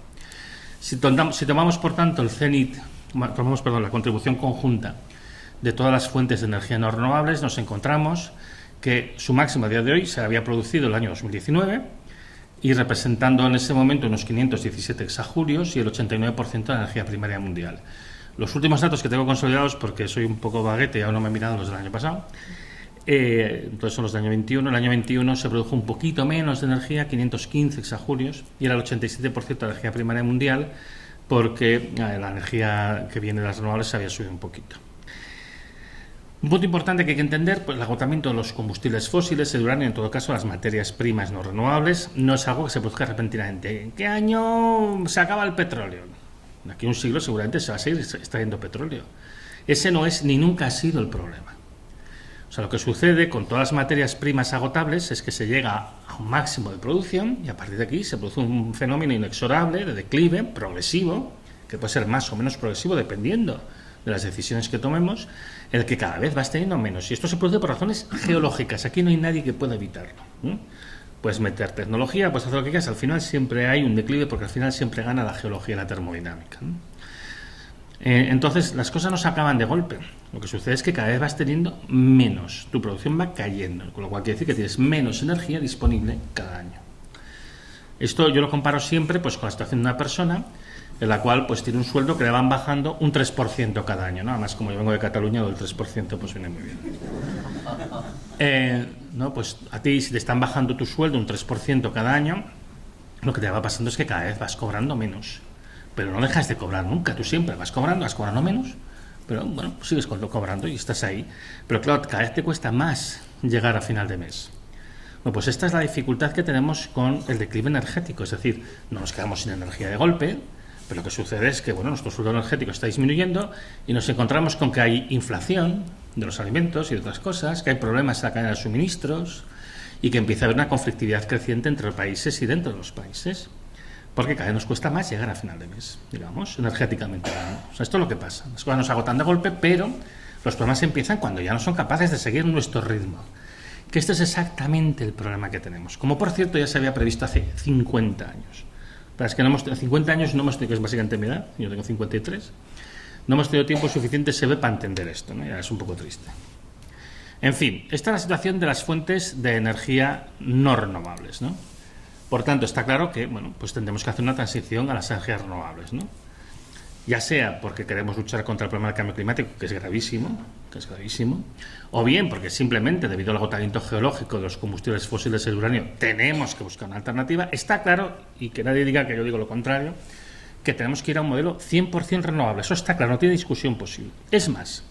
Si tomamos, por tanto, la contribución conjunta de todas las fuentes de energía no renovables, nos encontramos que su máximo a día de hoy se había producido el año 2019 y representando en ese momento unos 517 exajulios y el 89% de la energía primaria mundial. Los últimos datos que tengo consolidados, porque soy un poco baguete y aún no me he mirado los del año pasado, entonces son los del año 21. El año 21 se produjo un poquito menos de energía, 515 exajulios, y era el 87% de la energía primaria mundial, porque la energía que viene de las renovables se había subido un poquito. Un punto importante que hay que entender, pues el agotamiento de los combustibles fósiles, el uranio, en todo caso las materias primas no renovables, no es algo que se produzca repentinamente. ¿En qué año se acaba el petróleo? De aquí a un siglo seguramente se va a seguir extrayendo petróleo. Ese no es ni nunca ha sido el problema. O sea, lo que sucede con todas las materias primas agotables es que se llega a un máximo de producción y a partir de aquí se produce un fenómeno inexorable de declive progresivo, que puede ser más o menos progresivo dependiendo de las decisiones que tomemos, en el que cada vez vas teniendo menos. Y esto se produce por razones geológicas. Aquí no hay nadie que pueda evitarlo. Puedes meter tecnología, puedes hacer lo que quieras, al final siempre hay un declive porque al final siempre gana la geología y la termodinámica. Entonces, las cosas no se acaban de golpe. Lo que sucede es que cada vez vas teniendo menos. Tu producción va cayendo, con lo cual quiere decir que tienes menos energía disponible cada año. Esto yo lo comparo siempre pues, con la situación de una persona en la cual pues, tiene un sueldo que le van bajando un 3% cada año, ¿no? Además, como yo vengo de Cataluña, el 3% pues viene muy bien. No, pues a ti, si te están bajando tu sueldo un 3% cada año, lo que te va pasando es que cada vez vas cobrando menos. Pero no dejas de cobrar nunca, tú siempre vas cobrando menos, pero bueno, pues sigues cobrando y estás ahí. Pero claro, cada vez te cuesta más llegar a final de mes. Bueno, pues esta es la dificultad que tenemos con el declive energético, es decir, no nos quedamos sin energía de golpe, pero lo que sucede es que bueno, nuestro sueldo energético está disminuyendo y nos encontramos con que hay inflación de los alimentos y de otras cosas, que hay problemas en la cadena de suministros y que empieza a haber una conflictividad creciente entre los países y dentro de los países, porque cada vez nos cuesta más llegar a final de mes, digamos, energéticamente. O sea, esto es lo que pasa. Las cosas nos agotan de golpe, pero los problemas empiezan cuando ya no son capaces de seguir nuestro ritmo. Que este es exactamente el problema que tenemos. Como por cierto ya se había previsto hace 50 años. Pero es que 50 años no hemos tenido, que es básicamente mi edad, yo tengo 53, no hemos tenido tiempo suficiente, se ve, para entender esto, ¿no? Ya es un poco triste. En fin, esta es la situación de las fuentes de energía no renovables, ¿no? Por tanto, está claro que bueno, pues tendremos que hacer una transición a las energías renovables, ¿no? Ya sea porque queremos luchar contra el problema del cambio climático, que es gravísimo, o bien porque simplemente debido al agotamiento geológico de los combustibles fósiles del uranio tenemos que buscar una alternativa. Está claro, y que nadie diga que yo digo lo contrario, que tenemos que ir a un modelo 100% renovable. Eso está claro, no tiene discusión posible. Es más,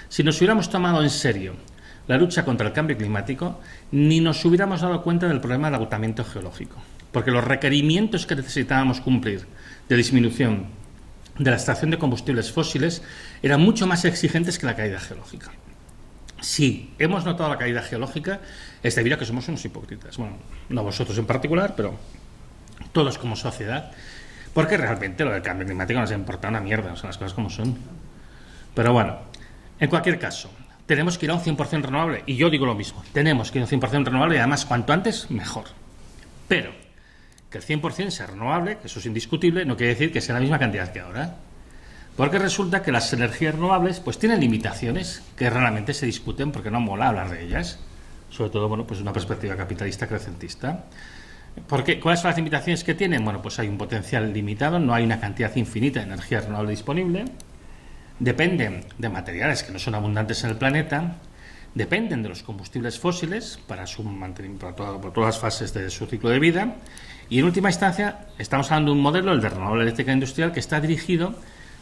si nos hubiéramos tomado en serio la lucha contra el cambio climático, ni nos hubiéramos dado cuenta del problema del agotamiento geológico, porque los requerimientos que necesitábamos cumplir de disminución de la extracción de combustibles fósiles eran mucho más exigentes que la caída geológica. Si hemos notado la caída geológica, es debido a que somos unos hipócritas. Bueno, no vosotros en particular, pero todos como sociedad, porque realmente lo del cambio climático nos importa una mierda, son las cosas como son. Pero bueno, en cualquier caso, tenemos que ir a un 100% renovable, y yo digo lo mismo, tenemos que ir a un 100% renovable y además cuanto antes, mejor. Pero que el 100% sea renovable, que eso es indiscutible, no quiere decir que sea la misma cantidad que ahora. Porque resulta que las energías renovables pues tienen limitaciones que realmente se discuten porque no mola hablar de ellas, sobre todo bueno, pues una perspectiva capitalista crecentista. ¿Cuáles son las limitaciones que tienen? Bueno, pues hay un potencial limitado, no hay una cantidad infinita de energía renovable disponible, dependen de materiales que no son abundantes en el planeta, dependen de los combustibles fósiles para su mantenimiento por todas las fases de su ciclo de vida, y en última instancia estamos hablando de un modelo, el de renovable eléctrica industrial, que está dirigido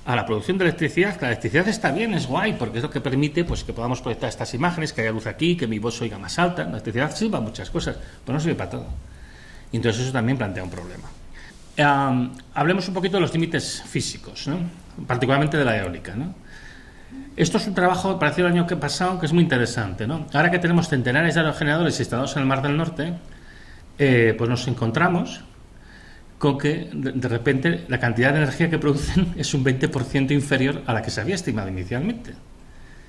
a la producción de electricidad. La electricidad está bien, es guay, porque es lo que permite pues que podamos proyectar estas imágenes, que haya luz aquí, que mi voz se oiga más alta. La electricidad sirve para muchas cosas, pero no sirve para todo. Y entonces eso también plantea un problema. Hablemos un poquito de los límites físicos, ¿no? Particularmente de la eólica, ¿no? Esto es un trabajo, parecido al año que pasado, que es muy interesante, ¿no? Ahora que tenemos centenares de aerogeneradores instalados en el Mar del Norte, pues nos encontramos con que de repente la cantidad de energía que producen es un 20% inferior a la que se había estimado inicialmente.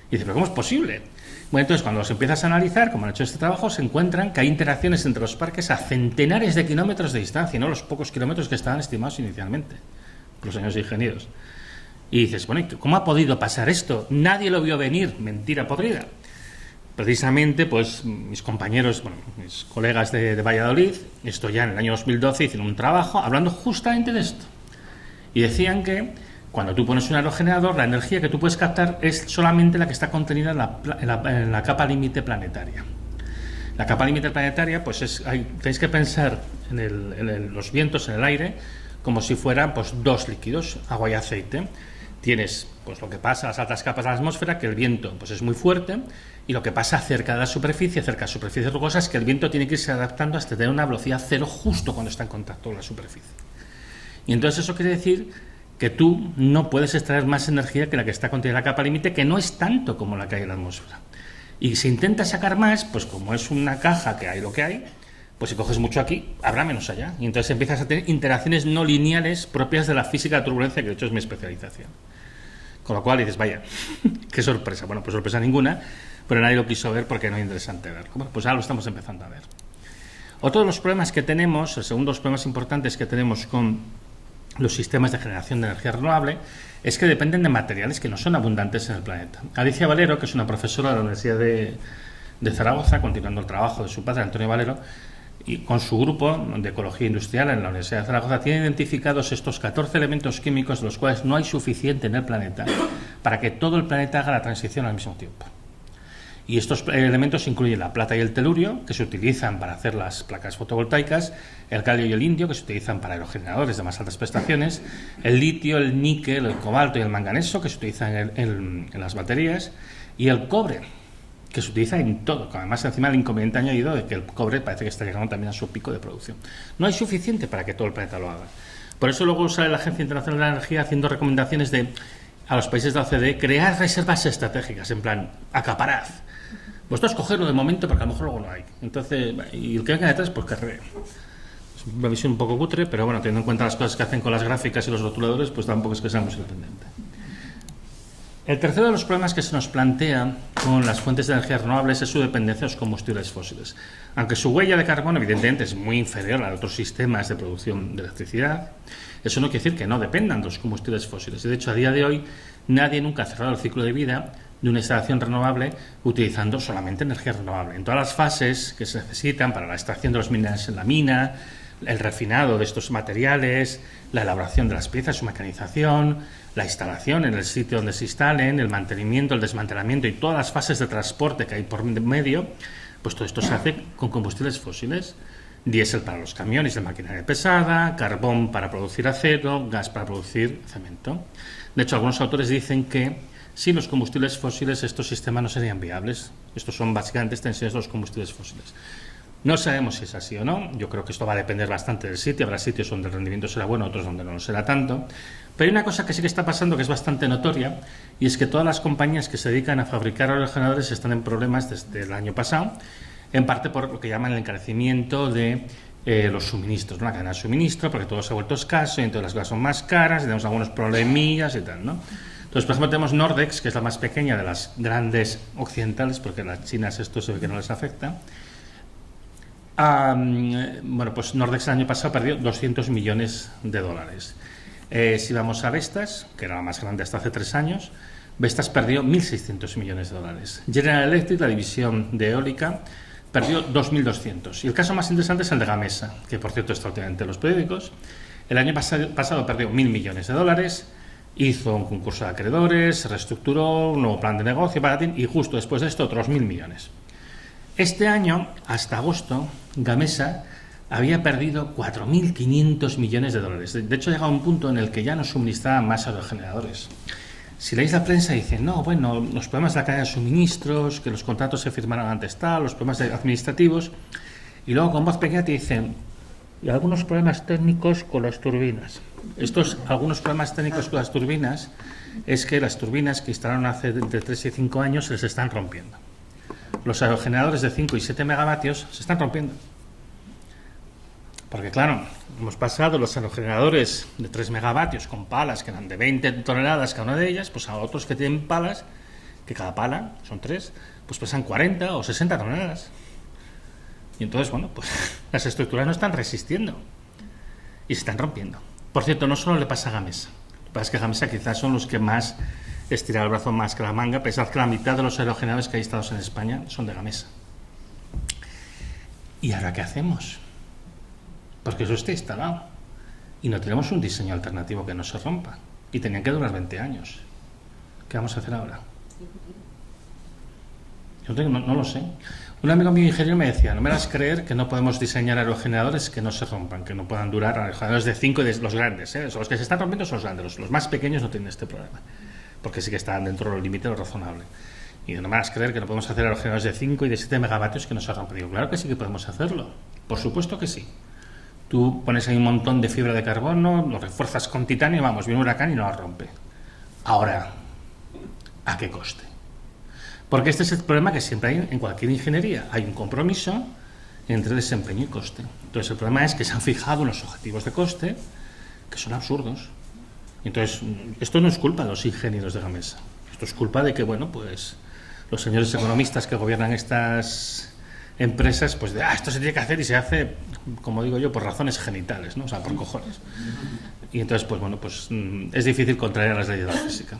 Y dice, ¿pero cómo es posible? Bueno, entonces cuando los empiezas a analizar, como han hecho este trabajo, se encuentran que hay interacciones entre los parques a centenares de kilómetros de distancia, y no los pocos kilómetros que estaban estimados inicialmente por los señores ingenieros. Y dices, bueno, ¿cómo ha podido pasar esto? Nadie lo vio venir, mentira podrida. Precisamente, pues mis compañeros, bueno, mis colegas de Valladolid, esto ya en el año 2012, hicieron un trabajo hablando justamente de esto. Y decían que cuando tú pones un aerogenerador, la energía que tú puedes captar es solamente la que está contenida en la capa límite planetaria. La capa límite planetaria, pues tenéis que pensar en los vientos en el aire como si fueran pues dos líquidos, agua y aceite. Tienes pues lo que pasa a las altas capas de la atmósfera, que el viento pues es muy fuerte, y lo que pasa cerca de la superficie, cerca de superficies rugosas, que el viento tiene que irse adaptando hasta tener una velocidad cero justo cuando está en contacto con la superficie. Y entonces eso quiere decir que tú no puedes extraer más energía que la que está contenida en la capa límite, que no es tanto como la que hay en la atmósfera. Y si intentas sacar más, pues como es una caja que hay lo que hay, pues si coges mucho aquí, habrá menos allá. Y entonces empiezas a tener interacciones no lineales propias de la física de turbulencia, que de hecho es mi especialización. Con lo cual dices, vaya, qué sorpresa. Bueno, pues sorpresa ninguna, pero nadie lo quiso ver porque no es interesante verlo. Bueno, pues ahora lo estamos empezando a ver. Otro de los problemas que tenemos, el segundo de los problemas importantes que tenemos con los sistemas de generación de energía renovable, es que dependen de materiales que no son abundantes en el planeta. Alicia Valero, que es una profesora de la Universidad de Zaragoza, continuando el trabajo de su padre, Antonio Valero, y con su grupo de ecología industrial en la Universidad de Zaragoza, tiene identificados estos 14 elementos químicos de los cuales no hay suficiente en el planeta para que todo el planeta haga la transición al mismo tiempo. Y estos elementos incluyen la plata y el telurio, que se utilizan para hacer las placas fotovoltaicas, el calio y el indio, que se utilizan para aerogeneradores de más altas prestaciones, el litio, el níquel, el cobalto y el manganeso, que se utilizan en las baterías, y el cobre, que se utiliza en todo, además encima el inconveniente añadido de que el cobre parece que está llegando también a su pico de producción. No hay suficiente para que todo el planeta lo haga. Por eso luego sale la Agencia Internacional de la Energía haciendo recomendaciones a los países de la OCDE crear reservas estratégicas, en plan, acaparad. Vosotros cogerlo de momento porque a lo mejor luego no hay. Entonces, y el que venga detrás, pues cargue. Es una visión un poco cutre, pero bueno, teniendo en cuenta las cosas que hacen con las gráficas y los rotuladores, pues tampoco es que sea muy sorprendente. El tercero de los problemas que se nos plantea con las fuentes de energía renovables es su dependencia de los combustibles fósiles. Aunque su huella de carbono, evidentemente, es muy inferior a otros sistemas de producción de electricidad, eso no quiere decir que no dependan de los combustibles fósiles. De hecho, a día de hoy, nadie nunca ha cerrado el ciclo de vida de una instalación renovable utilizando solamente energía renovable. En todas las fases que se necesitan para la extracción de los minerales en la mina, el refinado de estos materiales, la elaboración de las piezas, su mecanización, la instalación en el sitio donde se instalen, el mantenimiento, el desmantelamiento y todas las fases de transporte que hay por medio, pues todo esto se hace con combustibles fósiles. Diésel para los camiones de maquinaria pesada, carbón para producir acero, gas para producir cemento. De hecho, algunos autores dicen que sin los combustibles fósiles estos sistemas no serían viables. Estos son básicamente extensiones de los combustibles fósiles. No sabemos si es así o no. Yo creo que esto va a depender bastante del sitio. Habrá sitios donde el rendimiento será bueno, otros donde no lo será tanto. Pero hay una cosa que sí que está pasando que es bastante notoria, y es que todas las compañías que se dedican a fabricar aerogeneradores están en problemas desde el año pasado, en parte por lo que llaman el encarecimiento de los suministros, ¿no? La cadena de suministro, porque todo se ha vuelto escaso y entonces las cosas son más caras y tenemos algunos problemillas y tal, ¿no? Entonces, por ejemplo, tenemos Nordex, que es la más pequeña de las grandes occidentales, porque las chinas esto se ve que no les afecta. Bueno, pues Nordex el año pasado perdió 200 millones de dólares. Si vamos a Vestas, que era la más grande hasta hace 3 años, Vestas perdió 1.600 millones de dólares. General Electric, la división de eólica, perdió 2.200. Y el caso más interesante es el de Gamesa, que por cierto está últimamente en los periódicos. El año pasado perdió 1.000 millones de dólares, hizo un concurso de acreedores, se reestructuró, un nuevo plan de negocio, y justo después de esto otros 1.000 millones. Este año, hasta agosto, Gamesa había perdido 4.500 millones de dólares. De hecho, ha llegado a un punto en el que ya no suministraban más aerogeneradores. Si leéis la prensa, dicen, no, bueno, los problemas de la cadena de suministros, que los contratos se firmaron antes tal, los problemas administrativos, y luego con voz pequeña te dicen, y algunos problemas técnicos con las turbinas. Estos algunos problemas técnicos con las turbinas es que las turbinas que instalaron hace entre 3 y 5 años se les están rompiendo. Los aerogeneradores de 5 y 7 megavatios se están rompiendo. Porque claro, hemos pasado los aerogeneradores de 3 megavatios con palas que eran de 20 toneladas cada una de ellas, pues a otros que tienen palas, que cada pala, son 3, pues pesan 40 o 60 toneladas. Y entonces, bueno, pues las estructuras no están resistiendo y se están rompiendo. Por cierto, no solo le pasa a Gamesa. Lo que pasa es que Gamesa quizás son los que más estiran el brazo más que la manga. Pensad que la mitad de los aerogeneradores que hay instalados en España son de Gamesa. ¿Y ahora qué hacemos? Porque eso está instalado y no tenemos un diseño alternativo que no se rompa y tenían que durar 20 años. ¿Qué vamos a hacer ahora? Yo no lo sé. Un amigo mío ingeniero me decía, no me das creer que no podemos diseñar aerogeneradores que no se rompan, que no puedan durar, aerogeneradores de 5 y de los grandes, ¿eh? Los que se están rompiendo son los grandes, los más pequeños no tienen este problema, porque sí que están dentro del límite de lo razonable. Y no me das creer que no podemos hacer aerogeneradores de 5 y de 7 megavatios que no se rompan. Digo, claro que sí que podemos hacerlo, por supuesto que sí. Tú pones ahí un montón de fibra de carbono, lo refuerzas con titanio, vamos, viene un huracán y no la rompe. Ahora, ¿a qué coste? Porque este es el problema que siempre hay en cualquier ingeniería. Hay un compromiso entre desempeño y coste. Entonces el problema es que se han fijado unos objetivos de coste que son absurdos. Entonces, esto no es culpa de los ingenieros de Gamesa. Esto es culpa de que, bueno, pues los señores economistas que gobiernan estas empresas, pues de, esto se tiene que hacer y se hace, como digo yo, por razones genitales, ¿no? O sea, por cojones. Y entonces, pues bueno, pues es difícil contrariar las leyes de la física.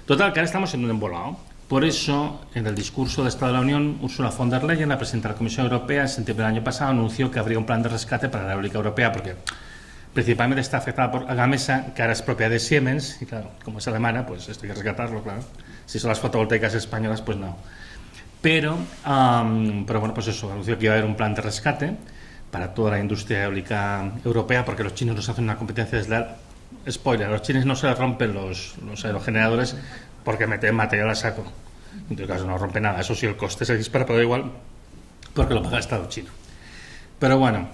Total, que ahora estamos en un embolado. Por eso, en el discurso de Estado de la Unión, Ursula von der Leyen, la presidenta de la Comisión Europea, en septiembre del año pasado, anunció que habría un plan de rescate para la eólica europea, porque principalmente está afectada por Gamesa, que ahora es propia de Siemens, y claro, como es alemana, pues esto hay que rescatarlo, claro. Si son las fotovoltaicas españolas, pues no. Pero bueno, pues eso, anunció que iba a haber un plan de rescate para toda la industria eólica europea, porque los chinos nos hacen una competencia desleal. Spoiler, a los chinos no se les rompen los aerogeneradores porque meten material a saco. En todo caso no rompe nada, eso sí, el coste se dispara, pero da igual, porque lo paga el Estado chino. Pero bueno,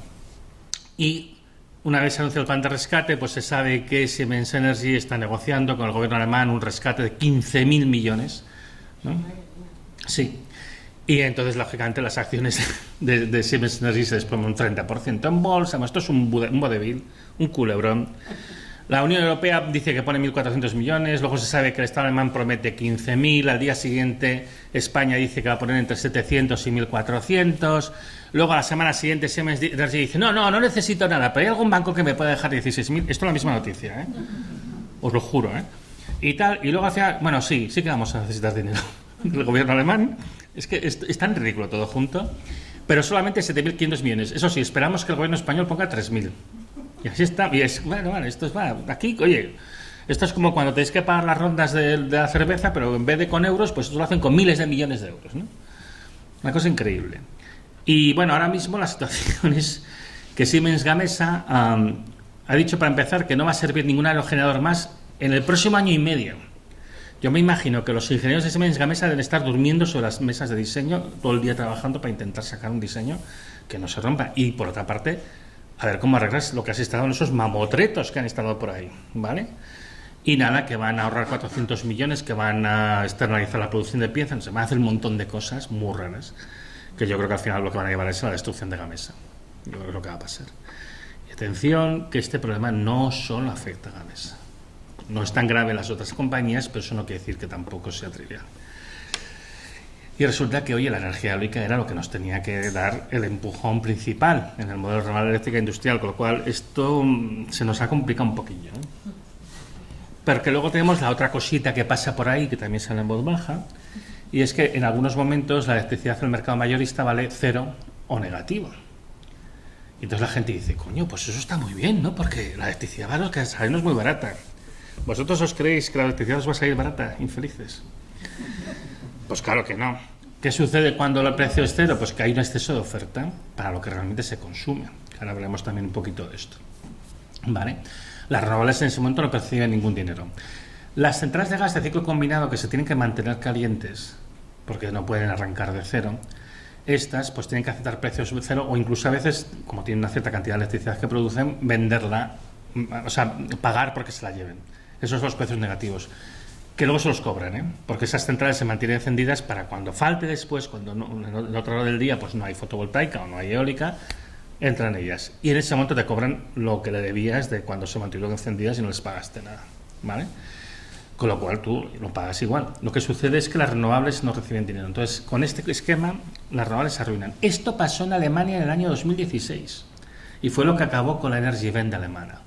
y una vez anunciado el plan de rescate, pues se sabe que Siemens Energy está negociando con el gobierno alemán un rescate de 15.000 millones, ¿no? Sí. Y entonces, lógicamente, las acciones de Siemens Energy se desploman un 30% en bolsa. Esto es un vodevil, un culebrón. La Unión Europea dice que pone 1.400 millones, luego se sabe que el Estado alemán promete 15.000, al día siguiente España dice que va a poner entre 700 y 1.400, luego a la semana siguiente Siemens Energy dice, no necesito nada, pero hay algún banco que me pueda dejar 16.000, esto es la misma noticia, ¿eh? Os lo juro, ¿eh? Y tal, y luego hacia, bueno, sí que vamos a necesitar dinero. El gobierno alemán, es que es tan ridículo todo junto, pero solamente 7.500 millones, eso sí, esperamos que el gobierno español ponga 3.000. Y así está, y es, bueno, esto es, aquí, oye, esto es como cuando tenéis que pagar las rondas de la cerveza, pero en vez de con euros, pues esto lo hacen con miles de millones de euros, ¿no? Una cosa increíble. Y bueno, ahora mismo la situación es que Siemens Gamesa ha dicho para empezar que no va a servir ningún aerogenerador más en el próximo año y medio. Yo me imagino que los ingenieros de Siemens Gamesa deben estar durmiendo sobre las mesas de diseño todo el día trabajando para intentar sacar un diseño que no se rompa. Y por otra parte, a ver cómo arreglas lo que has instalado en esos mamotretos que han instalado por ahí, ¿vale? Y nada, que van a ahorrar 400 millones, que van a externalizar la producción de piezas, se van a hacer un montón de cosas muy raras, que yo creo que al final lo que van a llevar es a la destrucción de Gamesa. Yo creo que es lo que va a pasar. Y atención, que este problema no solo afecta a Gamesa. No es tan grave en las otras compañías, pero eso no quiere decir que tampoco sea trivial. Y resulta que, oye, la energía eólica era lo que nos tenía que dar el empujón principal en el modelo de renovable eléctrica industrial, con lo cual esto se nos ha complicado un poquillo, ¿no? Pero que luego tenemos la otra cosita que pasa por ahí, que también sale en voz baja, y es que en algunos momentos la electricidad del mercado mayorista vale cero o negativo. Y entonces la gente dice, coño, pues eso está muy bien, ¿no? Porque la electricidad va a salirnos muy barata. ¿Vosotros os creéis que la electricidad os va a salir barata, infelices? Pues claro que no. ¿Qué sucede cuando el precio es cero? Pues que hay un exceso de oferta para lo que realmente se consume. Ahora hablaremos también un poquito de esto, ¿vale? Las renovables en ese momento no perciben ningún dinero. Las centrales de gas de ciclo combinado que se tienen que mantener calientes, porque no pueden arrancar de cero, estas pues tienen que aceptar precios de cero o incluso a veces, como tienen una cierta cantidad de electricidad que producen, venderla, o sea, pagar porque se la lleven. Esos son los precios negativos, que luego se los cobran, ¿eh? Porque esas centrales se mantienen encendidas para cuando falte después, cuando no, en el otro lado del día pues no hay fotovoltaica o no hay eólica, entran ellas. Y en ese momento te cobran lo que le debías de cuando se mantuvieron encendidas y no les pagaste nada, ¿vale? Con lo cual tú lo pagas igual. Lo que sucede es que las renovables no reciben dinero. Entonces, con este esquema, las renovables se arruinan. Esto pasó en Alemania en el año 2016 y fue lo que acabó con la Energiewende alemana.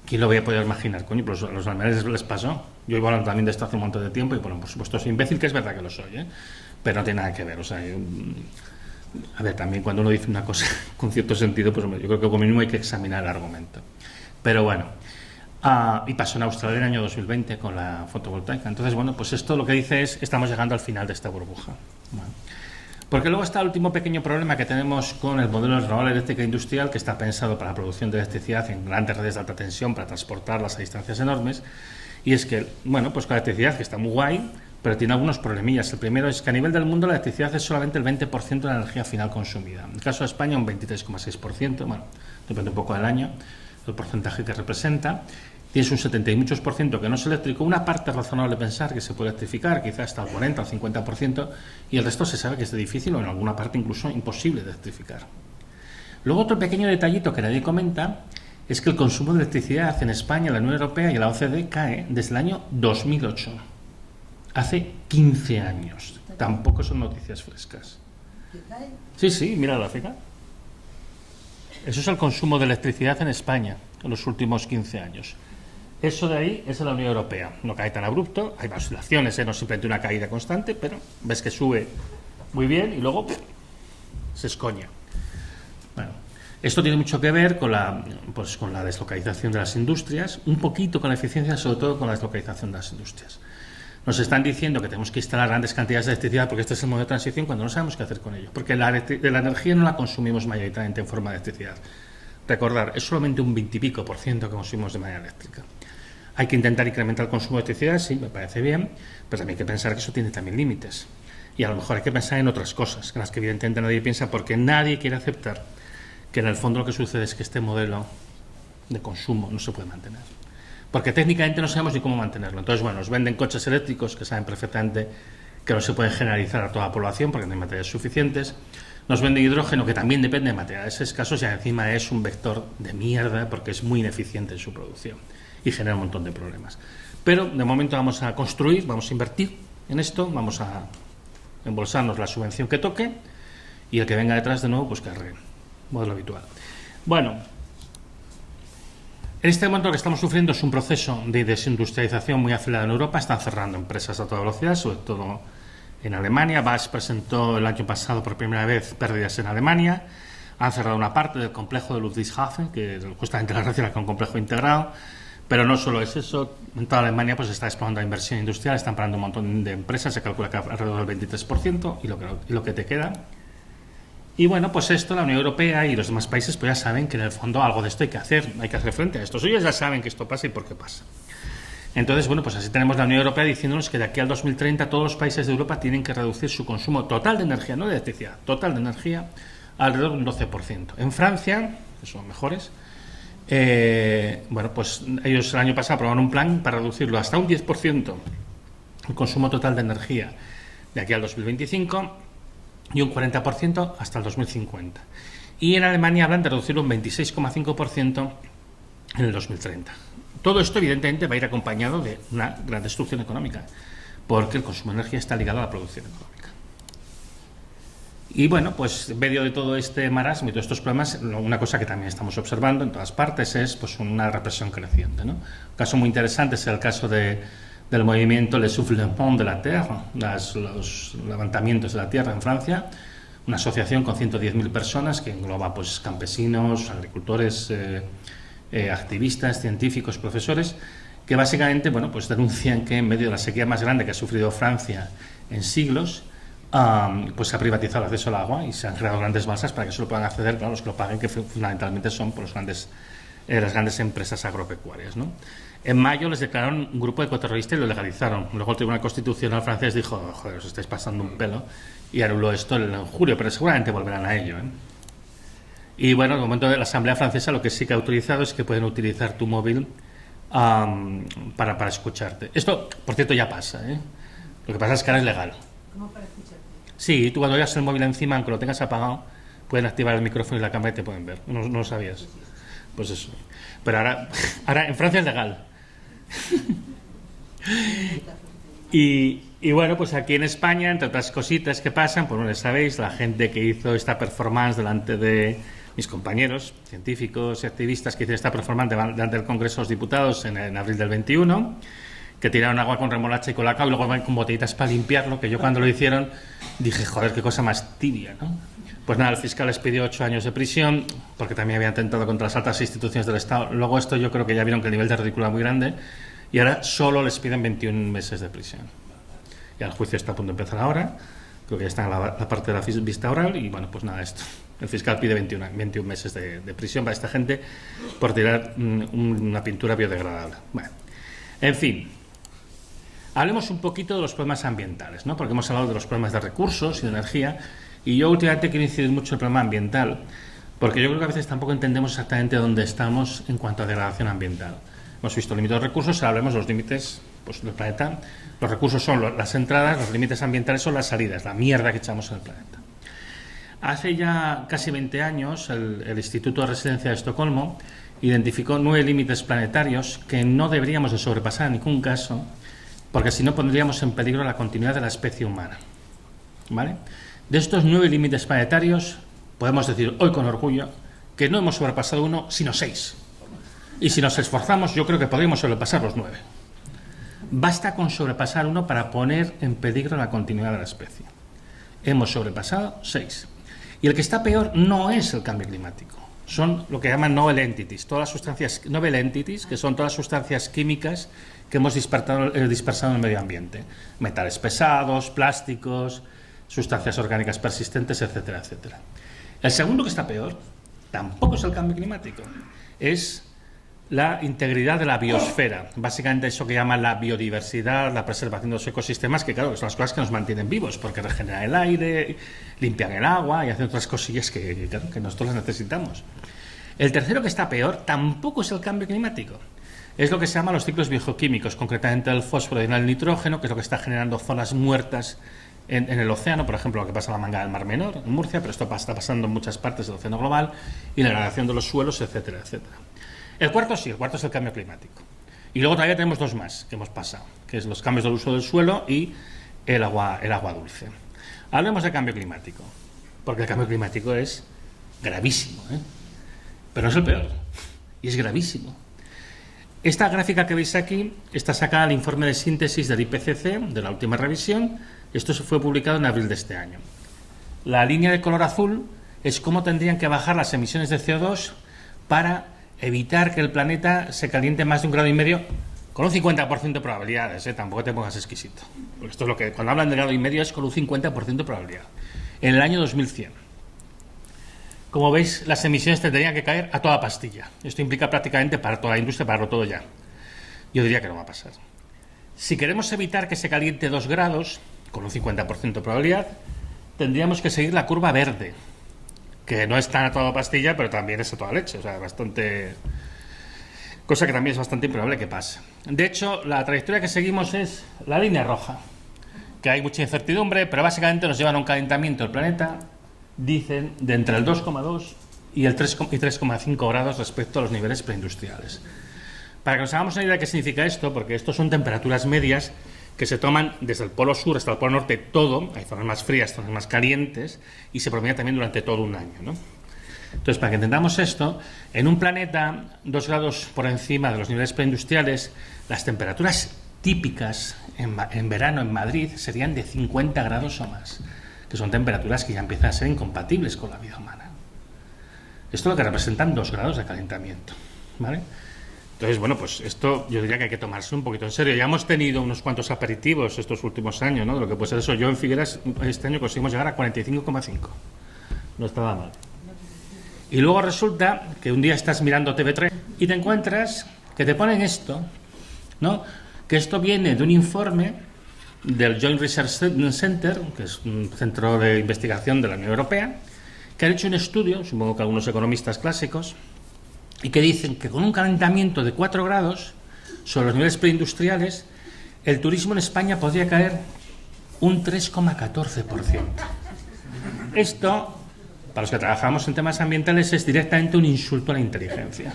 ¿Quién lo había podido imaginar? Coño, pues a los alemanes les pasó. Yo iba hablando también de esto hace un montón de tiempo y, bueno, por supuesto, soy imbécil, que es verdad que lo soy, ¿eh? Pero no tiene nada que ver. O sea, a ver, también cuando uno dice una cosa con cierto sentido, pues yo creo que como mínimo hay que examinar el argumento. Pero bueno, y pasó en Australia en el año 2020 con la fotovoltaica. Entonces, bueno, pues esto lo que dice es, estamos llegando al final de esta burbuja. Bueno, porque luego está el último pequeño problema que tenemos con el modelo de renovable eléctrica industrial, que está pensado para la producción de electricidad en grandes redes de alta tensión para transportarlas a distancias enormes, y es que, bueno, pues con la electricidad, que está muy guay, pero tiene algunos problemillas. El primero es que a nivel del mundo la electricidad es solamente el 20% de la energía final consumida. En el caso de España un 23,6%, bueno, depende un poco del año, el porcentaje que representa. Tienes un 70 y muchos por ciento que no es eléctrico, una parte es razonable pensar que se puede electrificar, quizás hasta el 40 o 50%, y el resto se sabe que es difícil o en alguna parte incluso imposible de electrificar. Luego otro pequeño detallito que nadie comenta es que el consumo de electricidad en España, en la Unión Europea y en la OCDE cae desde el año 2008. Hace 15 años. Tampoco son noticias frescas. Sí, mira la gráfica. Eso es el consumo de electricidad en España en los últimos 15 años. Eso de ahí es en la Unión Europea. No cae tan abrupto, hay oscilaciones, no simplemente una caída constante, pero ves que sube muy bien y luego se escoña. Bueno, esto tiene mucho que ver con la deslocalización de las industrias, un poquito con la eficiencia, sobre todo con la deslocalización de las industrias. Nos están diciendo que tenemos que instalar grandes cantidades de electricidad porque este es el modo de transición cuando no sabemos qué hacer con ello. Porque la energía no la consumimos mayoritariamente en forma de electricidad. Recordar, es solamente un 20 y pico % que consumimos de manera eléctrica. Hay que intentar incrementar el consumo de electricidad, sí, me parece bien, pero también hay que pensar que eso tiene también límites. Y a lo mejor hay que pensar en otras cosas, en las que evidentemente nadie piensa porque nadie quiere aceptar que en el fondo lo que sucede es que este modelo de consumo no se puede mantener. Porque técnicamente no sabemos ni cómo mantenerlo. Entonces, bueno, nos venden coches eléctricos que saben perfectamente que no se pueden generalizar a toda la población porque no hay materiales suficientes. Nos venden hidrógeno que también depende de materiales escasos y encima es un vector de mierda porque es muy ineficiente en su producción y genera un montón de problemas. Pero de momento vamos a construir, vamos a invertir en esto, vamos a embolsarnos la subvención que toque y el que venga detrás de nuevo pues que arregle. Modelo habitual. Bueno, en este momento lo que estamos sufriendo es un proceso de desindustrialización muy acelerado en Europa. Están cerrando empresas a toda velocidad, sobre todo en Alemania. Bosch presentó el año pasado por primera vez pérdidas en Alemania. Han cerrado una parte del complejo de Ludwigshafen, que justamente la relaciona con un complejo integrado. Pero no solo es eso. En toda Alemania pues está explotando la inversión industrial, están parando un montón de empresas, se calcula que alrededor del 23% y lo que te queda. Y bueno, pues esto, la Unión Europea y los demás países pues ya saben que en el fondo algo de esto hay que hacer frente a esto. Ellos ya saben que esto pasa y por qué pasa. Entonces, bueno, pues así tenemos la Unión Europea diciéndonos que de aquí al 2030 todos los países de Europa tienen que reducir su consumo total de energía, no de electricidad, total de energía, alrededor de un 12%. En Francia, que son mejores, bueno, pues ellos el año pasado aprobaron un plan para reducirlo hasta un 10% el consumo total de energía de aquí al 2025 y un 40% hasta el 2050. Y en Alemania hablan de reducirlo un 26,5% en el 2030. Todo esto, evidentemente, va a ir acompañado de una gran destrucción económica, porque el consumo de energía está ligado a la producción económica. Y bueno, pues en medio de todo este marasmo y todos estos problemas, una cosa que también estamos observando en todas partes es pues una represión creciente, ¿no? Un caso muy interesante es el caso del movimiento Les Soulèvements de la Terre, los levantamientos de la tierra en Francia, una asociación con 110.000 personas que engloba pues campesinos, agricultores, activistas, científicos, profesores, que básicamente bueno, pues denuncian que en medio de la sequía más grande que ha sufrido Francia en siglos, pues se ha privatizado el acceso al agua y se han creado grandes balsas para que solo puedan acceder, claro, los que lo paguen, que fundamentalmente son por las grandes empresas agropecuarias, ¿no? En mayo les declararon un grupo ecoterrorista y lo legalizaron. Luego el Tribunal Constitucional francés dijo, joder, os estáis pasando un pelo, y anuló esto en julio, pero seguramente volverán a ello, ¿eh? Y bueno, en el momento de la Asamblea Francesa lo que sí que ha autorizado es que pueden utilizar tu móvil para escucharte. Esto, por cierto, ya pasa, ¿eh? Lo que pasa es que ahora es legal. ¿Cómo para escucharte? Sí, tú cuando llevas el móvil encima, aunque lo tengas apagado, pueden activar el micrófono y la cámara y te pueden ver. ¿No lo sabías? Pues eso. Pero ahora en Francia es legal. Y bueno, pues aquí en España, entre otras cositas que pasan, pues bueno, sabéis, la gente que hizo esta performance delante de mis compañeros científicos y activistas que hicieron esta performance delante del Congreso de los Diputados en abril del 21, que tiraron agua con remolacha y colacao y luego van con botellitas para limpiarlo, que yo cuando lo hicieron dije, joder, qué cosa más tibia, ¿no? Pues nada, el fiscal les pidió 8 años de prisión, porque también habían atentado contra las altas instituciones del Estado. Luego esto yo creo que ya vieron que el nivel de ridículo era muy grande, y ahora solo les piden 21 meses de prisión. Ya el juicio está a punto de empezar ahora, creo que ya está en la parte de la vista oral, y bueno, pues nada, esto. El fiscal pide 21 meses de prisión para esta gente por tirar una pintura biodegradable. Bueno, en fin. Hablemos un poquito de los problemas ambientales, ¿no? Porque hemos hablado de los problemas de recursos y de energía, y yo últimamente quiero incidir mucho en el problema ambiental, porque yo creo que a veces tampoco entendemos exactamente dónde estamos en cuanto a degradación ambiental. Hemos visto límites de recursos, ahora hablemos de los límites pues, del planeta. Los recursos son las entradas, los límites ambientales son las salidas, la mierda que echamos en el planeta. Hace ya casi 20 años, el Instituto de Residencia de Estocolmo identificó 9 límites planetarios que no deberíamos de sobrepasar en ningún caso, porque si no pondríamos en peligro la continuidad de la especie humana, ¿vale? De estos 9 límites planetarios, podemos decir hoy con orgullo que no hemos sobrepasado uno, sino 6. Y si nos esforzamos, yo creo que podríamos sobrepasar los 9. Basta con sobrepasar uno para poner en peligro la continuidad de la especie. Hemos sobrepasado 6. Y el que está peor no es el cambio climático. Son lo que llaman novel entities, novel entities, que son todas las sustancias químicas que hemos dispersado en el medio ambiente. Metales pesados, plásticos, sustancias orgánicas persistentes, etcétera, etcétera. El segundo que está peor tampoco es el cambio climático, es la integridad de la biosfera. Básicamente eso que llaman la biodiversidad, la preservación de los ecosistemas, que claro, son las cosas que nos mantienen vivos, porque regeneran el aire, limpian el agua y hacen otras cosillas que nosotros las necesitamos. El tercero que está peor tampoco es el cambio climático. Es lo que se llama los ciclos biogeoquímicos, concretamente el fósforo y el nitrógeno, que es lo que está generando zonas muertas en el océano, por ejemplo, lo que pasa en la manga del Mar Menor, en Murcia, pero esto está pasando en muchas partes del océano global, y la degradación de los suelos, etcétera, etcétera. El cuarto es el cambio climático. Y luego todavía tenemos 2 más que hemos pasado, que es los cambios del uso del suelo y el agua dulce. Hablemos de cambio climático, porque el cambio climático es gravísimo, ¿eh? Pero no es el peor, y es gravísimo. Esta gráfica que veis aquí está sacada del informe de síntesis del IPCC, de la última revisión. Esto fue publicado en abril de este año. La línea de color azul es cómo tendrían que bajar las emisiones de CO2 para evitar que el planeta se caliente más de 1,5 grados, con un 50% de probabilidades, tampoco te pongas exquisito. Porque esto es lo que, cuando hablan de 1,5 grados, es con un 50% de probabilidad. En el año 2100. Como veis, las emisiones tendrían que caer a toda pastilla. Esto implica prácticamente para toda la industria, para todo ya. Yo diría que no va a pasar. Si queremos evitar que se caliente 2 grados, con un 50% de probabilidad, tendríamos que seguir la curva verde, que no es tan a toda pastilla, pero también es a toda leche, o sea, bastante... Cosa que también es bastante improbable que pase. De hecho, la trayectoria que seguimos es la línea roja, que hay mucha incertidumbre, pero básicamente nos llevan a un calentamiento del planeta, dicen, de entre el 2,2 y el 3,5 grados respecto a los niveles preindustriales. Para que nos hagamos una idea de qué significa esto, porque esto son temperaturas medias que se toman desde el polo sur hasta el polo norte todo, hay zonas más frías, zonas más calientes, y se promedia también durante todo un año, ¿no? Entonces, para que entendamos esto, en un planeta 2 grados por encima de los niveles preindustriales, las temperaturas típicas en verano en Madrid serían de 50 grados o más, que son temperaturas que ya empiezan a ser incompatibles con la vida humana. Esto es lo que representan 2 grados de calentamiento, ¿vale? Entonces, bueno, pues esto yo diría que hay que tomarse un poquito en serio. Ya hemos tenido unos cuantos aperitivos estos últimos años, ¿no? De lo que puede ser eso. Yo en Figueras este año conseguimos llegar a 45,5. No estaba mal. Y luego resulta que un día estás mirando TV3 y te encuentras que te ponen esto, ¿no? Que esto viene de un informe del Joint Research Center, que es un centro de investigación de la Unión Europea, que han hecho un estudio, supongo que algunos economistas clásicos, y que dicen que con un calentamiento de 4 grados sobre los niveles preindustriales, el turismo en España podría caer un 3,14%. Esto, para los que trabajamos en temas ambientales, es directamente un insulto a la inteligencia.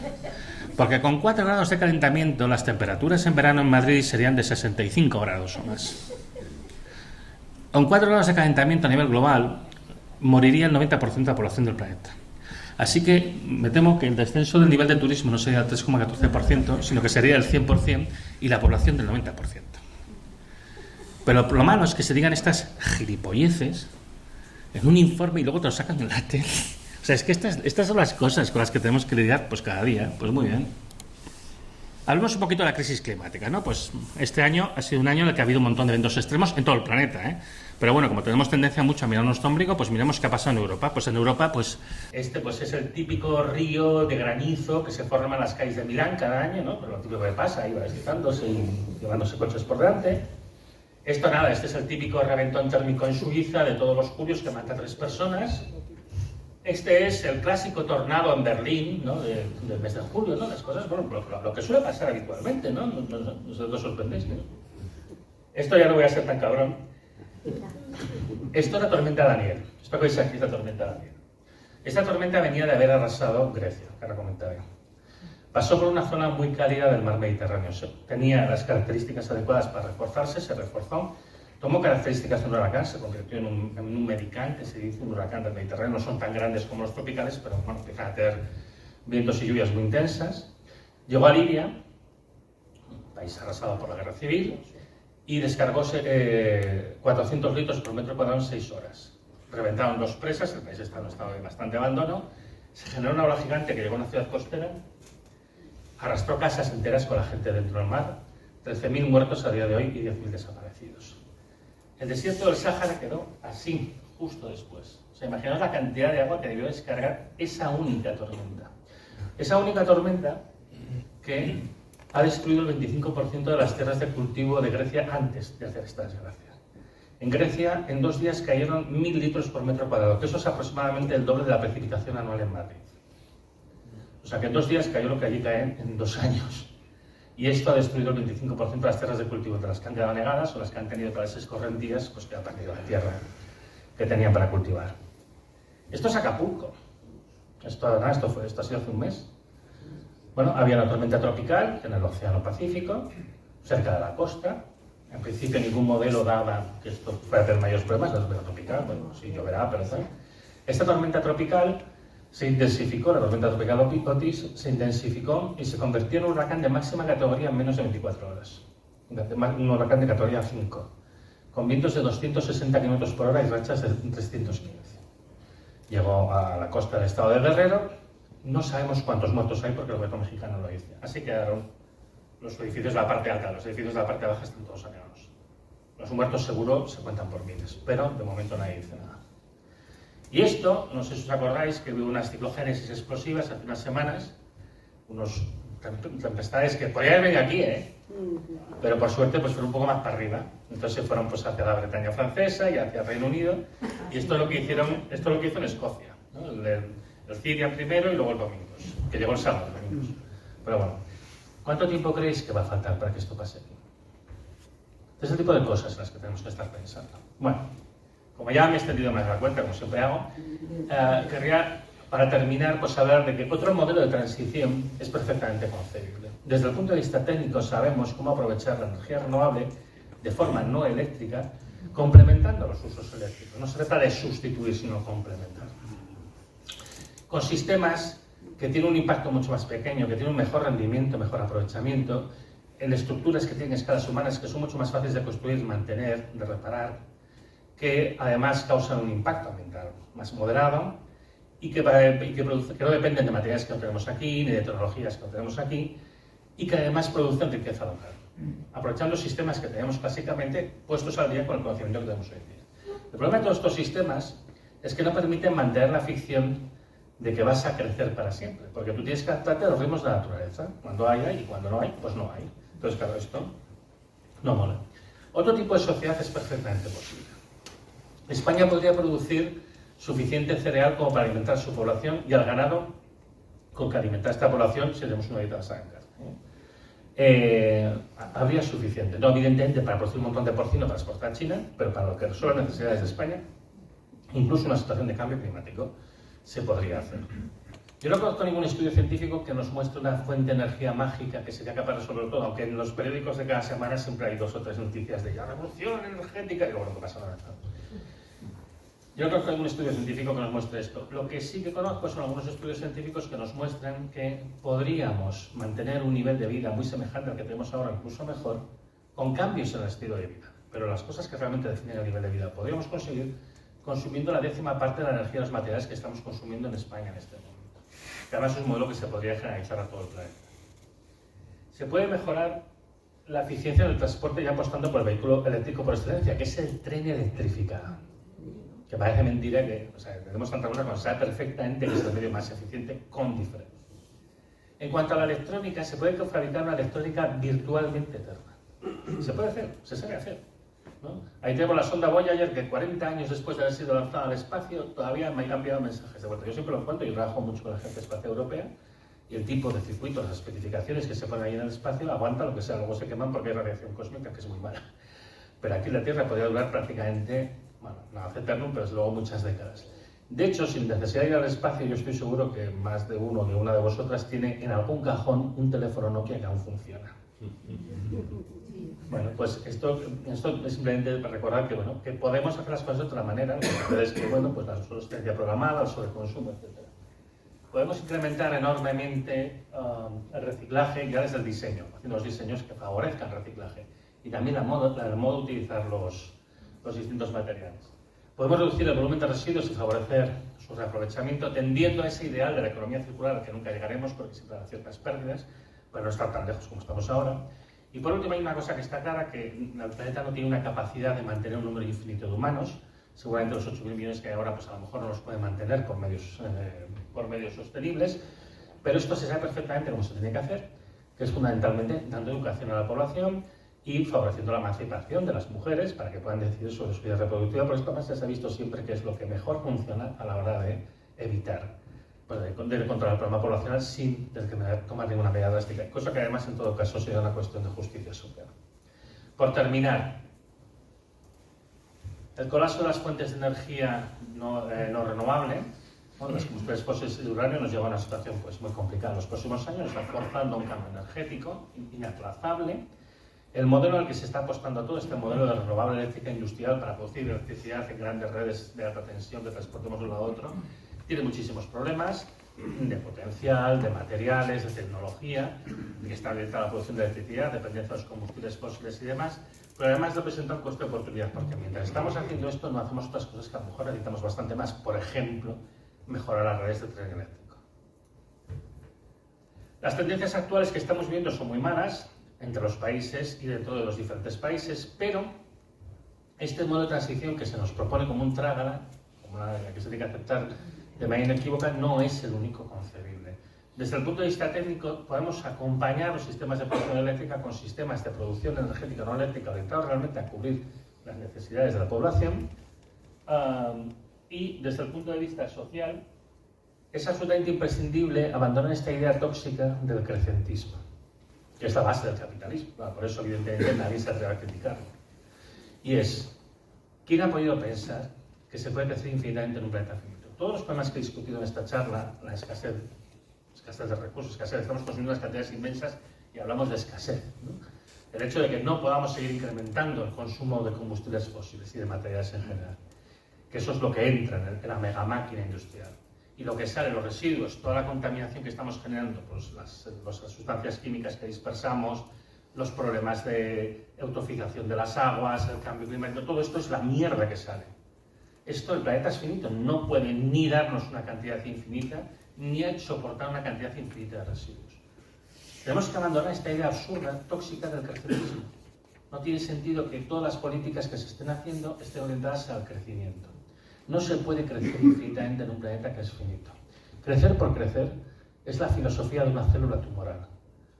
Porque con 4 grados de calentamiento, las temperaturas en verano en Madrid serían de 65 grados o más. Con 4 grados de calentamiento a nivel global, moriría el 90% de la población del planeta. Así que me temo que el descenso del nivel de turismo no sería del 3,14%, sino que sería del 100% y la población del 90%. Pero lo malo es que se digan estas gilipolleces en un informe y luego te lo sacan en la tele. O sea, es que estas son las cosas con las que tenemos que lidiar pues cada día. Pues muy bien. Hablemos un poquito de la crisis climática, ¿no? Pues este año ha sido un año en el que ha habido un montón de eventos extremos en todo el planeta, ¿eh? Pero bueno, como tenemos tendencia mucho a mirar nuestro ombligo, pues miremos qué ha pasado en Europa. Pues en Europa, pues pues es el típico río de granizo que se forma en las calles de Milán cada año, ¿no? Pero lo típico que pasa, ahí va deslizándose y llevándose coches por delante. Esto nada, este es el típico reventón térmico en Suiza de todos los julios que mata a 3 personas. Este es el clásico tornado en Berlín, ¿no? Del mes de julio, ¿no? Las cosas, bueno, lo que suele pasar habitualmente, ¿no? No os sorprendéis, ¿no? Esto ya no voy a ser tan cabrón. Esto es la tormenta Daniel. Esto que veis aquí es la tormenta Daniel. Esta tormenta venía de haber arrasado Grecia, que ahora comentaré. Pasó por una zona muy cálida del mar Mediterráneo. Tenía las características adecuadas para reforzarse, se reforzó. Tomó características de un huracán, se convirtió en un medicán, que se dice un huracán del Mediterráneo. No son tan grandes como los tropicales, pero bueno, empiezan a tener vientos y lluvias muy intensas. Llegó a Libia, un país arrasado por la guerra civil, y descargóse 400 litros por metro cuadrado en 6 horas. Reventaron 2 presas, el país está en un estado de bastante abandono. Se generó una ola gigante que llegó a una ciudad costera, arrastró casas enteras con la gente dentro del mar, 13.000 muertos a día de hoy y 10.000 desaparecidos. El desierto del Sáhara quedó así, justo después. O sea, imaginaos la cantidad de agua que debió descargar esa única tormenta. Esa única tormenta que ha destruido el 25% de las tierras de cultivo de Grecia antes de hacer esta desgracia. En Grecia, en 2 días cayeron 1.000 litros por metro cuadrado, que eso es aproximadamente el doble de la precipitación anual en Madrid. O sea, que en 2 días cayó lo que allí cae en 2 años. Y esto ha destruido el 25% de las tierras de cultivo, de las que han quedado anegadas o las que han tenido para esas escorrentías, pues que ha perdido la tierra que tenían para cultivar. Esto es Acapulco. Esto ha sido hace un mes. Bueno, había una tormenta tropical en el Océano Pacífico, cerca de la costa. En principio ningún modelo daba que esto fuera a tener mayores problemas, la tormenta tropical, bueno, sí lloverá, pero ¿sabes? Esta tormenta tropical se intensificó, la tormenta tropical Otis se intensificó y se convirtió en un huracán de máxima categoría en menos de 24 horas. Un huracán de categoría 5, con vientos de 260 km por hora y rachas de 315. Llegó a la costa del estado de Guerrero. No sabemos cuántos muertos hay porque el gobierno mexicano lo dice. Así quedaron los edificios de la parte alta, los edificios de la parte baja están todos anegados. Los muertos seguro se cuentan por miles, pero de momento nadie dice nada. Y esto, no sé si os acordáis, que hubo unas ciclogénesis explosivas hace unas semanas, unos tempestades que podían haber venido aquí, pero por suerte pues fueron un poco más para arriba. Entonces se fueron pues hacia la Bretaña francesa y hacia el Reino Unido, y esto es lo que hizo en Escocia. ¿no? El Ciria primero y luego el Domingos, que llegó el sábado, Domingos. Pero bueno, ¿cuánto tiempo creéis que va a faltar para que esto pase aquí? Es el tipo de cosas en las que tenemos que estar pensando. Bueno, como ya me he extendido más de la cuenta, como siempre hago, querría, para terminar, pues hablar de que otro modelo de transición es perfectamente concebible. Desde el punto de vista técnico sabemos cómo aprovechar la energía renovable de forma no eléctrica, complementando los usos eléctricos. No se trata de sustituir, sino complementar. Con sistemas que tienen un impacto mucho más pequeño, que tienen un mejor rendimiento, mejor aprovechamiento, en estructuras que tienen escalas humanas que son mucho más fáciles de construir, mantener, de reparar, que además causan un impacto ambiental más moderado y que no dependen de materiales que no tenemos aquí, ni de tecnologías que no tenemos aquí, y que además producen riqueza local, aprovechando sistemas que tenemos clásicamente puestos al día con el conocimiento que tenemos hoy en día. El problema de todos estos sistemas es que no permiten mantener la ficción de que vas a crecer para siempre, porque tú tienes que adaptarte a los ritmos de la naturaleza. Cuando hay y cuando no hay, pues no hay. Entonces, claro, esto no mola. Otro tipo de sociedad es perfectamente posible. España podría producir suficiente cereal como para alimentar su población y al ganado con que alimentar esta población si tenemos una dieta basada en carne. Habría suficiente, no evidentemente para producir un montón de porcino para exportar a China, pero para lo que resuelve las necesidades de España, incluso una situación de cambio climático, se podría hacer. Yo no conozco ningún estudio científico que nos muestre una fuente de energía mágica que sería capaz de resolver todo, aunque en los periódicos de cada semana siempre hay 2 o 3 noticias de la revolución energética y luego no pasa nada. Yo no conozco ningún estudio científico que nos muestre esto. Lo que sí que conozco son algunos estudios científicos que nos muestran que podríamos mantener un nivel de vida muy semejante al que tenemos ahora, incluso mejor, con cambios en el estilo de vida. Pero las cosas que realmente definen el nivel de vida podríamos conseguir consumiendo la 10ª parte de la energía de los materiales que estamos consumiendo en España en este momento. Que además es un modelo que se podría generalizar a todo el planeta. Se puede mejorar la eficiencia del transporte ya apostando por el vehículo eléctrico por excelencia, que es el tren electrificado. Que parece mentira que, tenemos tanta cosa cuando sabe perfectamente que es el medio más eficiente con diferencia. En cuanto a la electrónica, se puede fabricar una electrónica virtualmente eterna. Se puede hacer, se sabe hacer, ¿no? Ahí tenemos la sonda Voyager que 40 años después de haber sido lanzada al espacio todavía me ha enviado mensajes de vuelta. Yo siempre lo cuento, yo trabajo mucho con la Agencia Espacial Europea y el tipo de circuitos, las especificaciones que se ponen ahí en el espacio aguanta lo que sea, luego se queman porque hay radiación cósmica que es muy mala. Pero aquí en la Tierra podría durar prácticamente, bueno, no hace eterno, pero desde luego muchas décadas. De hecho, sin necesidad de ir al espacio, yo estoy seguro que más de uno o de una de vosotras tiene en algún cajón un teléfono Nokia que aún funciona. Bueno, pues esto es simplemente para recordar que, bueno, que podemos hacer las cosas de otra manera. Entonces, que bueno, pues la obsolescencia programada, el sobreconsumo, etc. Podemos incrementar enormemente el reciclaje ya desde el diseño, haciendo los diseños que favorezcan el reciclaje y también el modo de utilizar los distintos materiales. Podemos reducir el volumen de residuos y favorecer su reaprovechamiento, tendiendo a ese ideal de la economía circular al que nunca llegaremos porque siempre habrá ciertas pérdidas, para no estar tan lejos como estamos ahora. Y por último hay una cosa que está clara, que el planeta no tiene una capacidad de mantener un número infinito de humanos. Seguramente los 8.000 millones que hay ahora pues a lo mejor no los pueden mantener por medios sostenibles, pero esto se sabe perfectamente cómo se tiene que hacer, que es fundamentalmente dando educación a la población y favoreciendo la emancipación de las mujeres para que puedan decidir sobre su vida reproductiva. Por esto además se ha visto siempre que es lo que mejor funciona a la hora de evitar, de controlar el problema poblacional sin tener que tomar ninguna medida drástica, cosa que además en todo caso sería una cuestión de justicia social. Por terminar, el colapso de las fuentes de energía no renovable, bueno, los combustibles fósiles y el uranio nos lleva a una situación pues, muy complicada en los próximos años, está forzando un cambio energético inaplazable. El modelo al que se está apostando todo, este modelo de renovable eléctrica industrial para producir electricidad en grandes redes de alta tensión que transportemos de un lado a otro, tiene muchísimos problemas de potencial, de materiales, de tecnología, de que está orientada a la producción de electricidad, dependencia de los combustibles fósiles y demás, pero además representa un coste de oportunidad, porque mientras estamos haciendo esto no hacemos otras cosas que a lo mejor necesitamos bastante más, por ejemplo, mejorar las redes de tren eléctrico. Las tendencias actuales que estamos viendo son muy malas entre los países y dentro de los diferentes países, pero este modo de transición que se nos propone como un trágala, como una que se tiene que aceptar de manera inequívoca, no es el único concebible. Desde el punto de vista técnico, podemos acompañar los sistemas de producción eléctrica con sistemas de producción energética no eléctrica orientados realmente a cubrir las necesidades de la población, y desde el punto de vista social, es absolutamente imprescindible abandonar esta idea tóxica del crecentismo, que es la base del capitalismo. Bueno, por eso, evidentemente, nadie se atreve a criticarlo. Y es, ¿quién ha podido pensar que se puede crecer infinitamente en un planeta finito? Todos los problemas que he discutido en esta charla, la escasez de recursos, escasez, estamos consumiendo unas cantidades inmensas y hablamos de escasez, ¿no? El hecho de que no podamos seguir incrementando el consumo de combustibles fósiles y de materiales en general, que eso es lo que entra en la mega máquina industrial. Y lo que sale, los residuos, toda la contaminación que estamos generando, pues las sustancias químicas que dispersamos, los problemas de eutrofización de las aguas, el cambio climático, todo esto es la mierda que sale. Esto, el planeta es finito, no puede ni darnos una cantidad infinita, ni soportar una cantidad infinita de residuos. Tenemos que abandonar esta idea absurda, tóxica del crecimiento. No tiene sentido que todas las políticas que se estén haciendo estén orientadas al crecimiento. No se puede crecer infinitamente en un planeta que es finito. Crecer por crecer es la filosofía de una célula tumoral.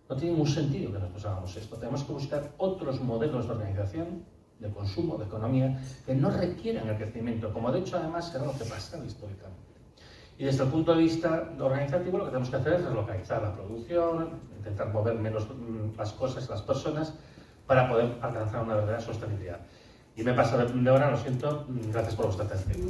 No tiene ningún sentido que nosotros hagamos esto. Tenemos que buscar otros modelos de organización, de consumo, de economía, que no requieran el crecimiento, como de hecho además era lo que pasaba históricamente. Y desde el punto de vista organizativo lo que tenemos que hacer es relocalizar la producción, intentar mover menos las cosas, las personas, para poder alcanzar una verdadera sostenibilidad. Y me he pasado de hora, lo siento, gracias por vuestra atención.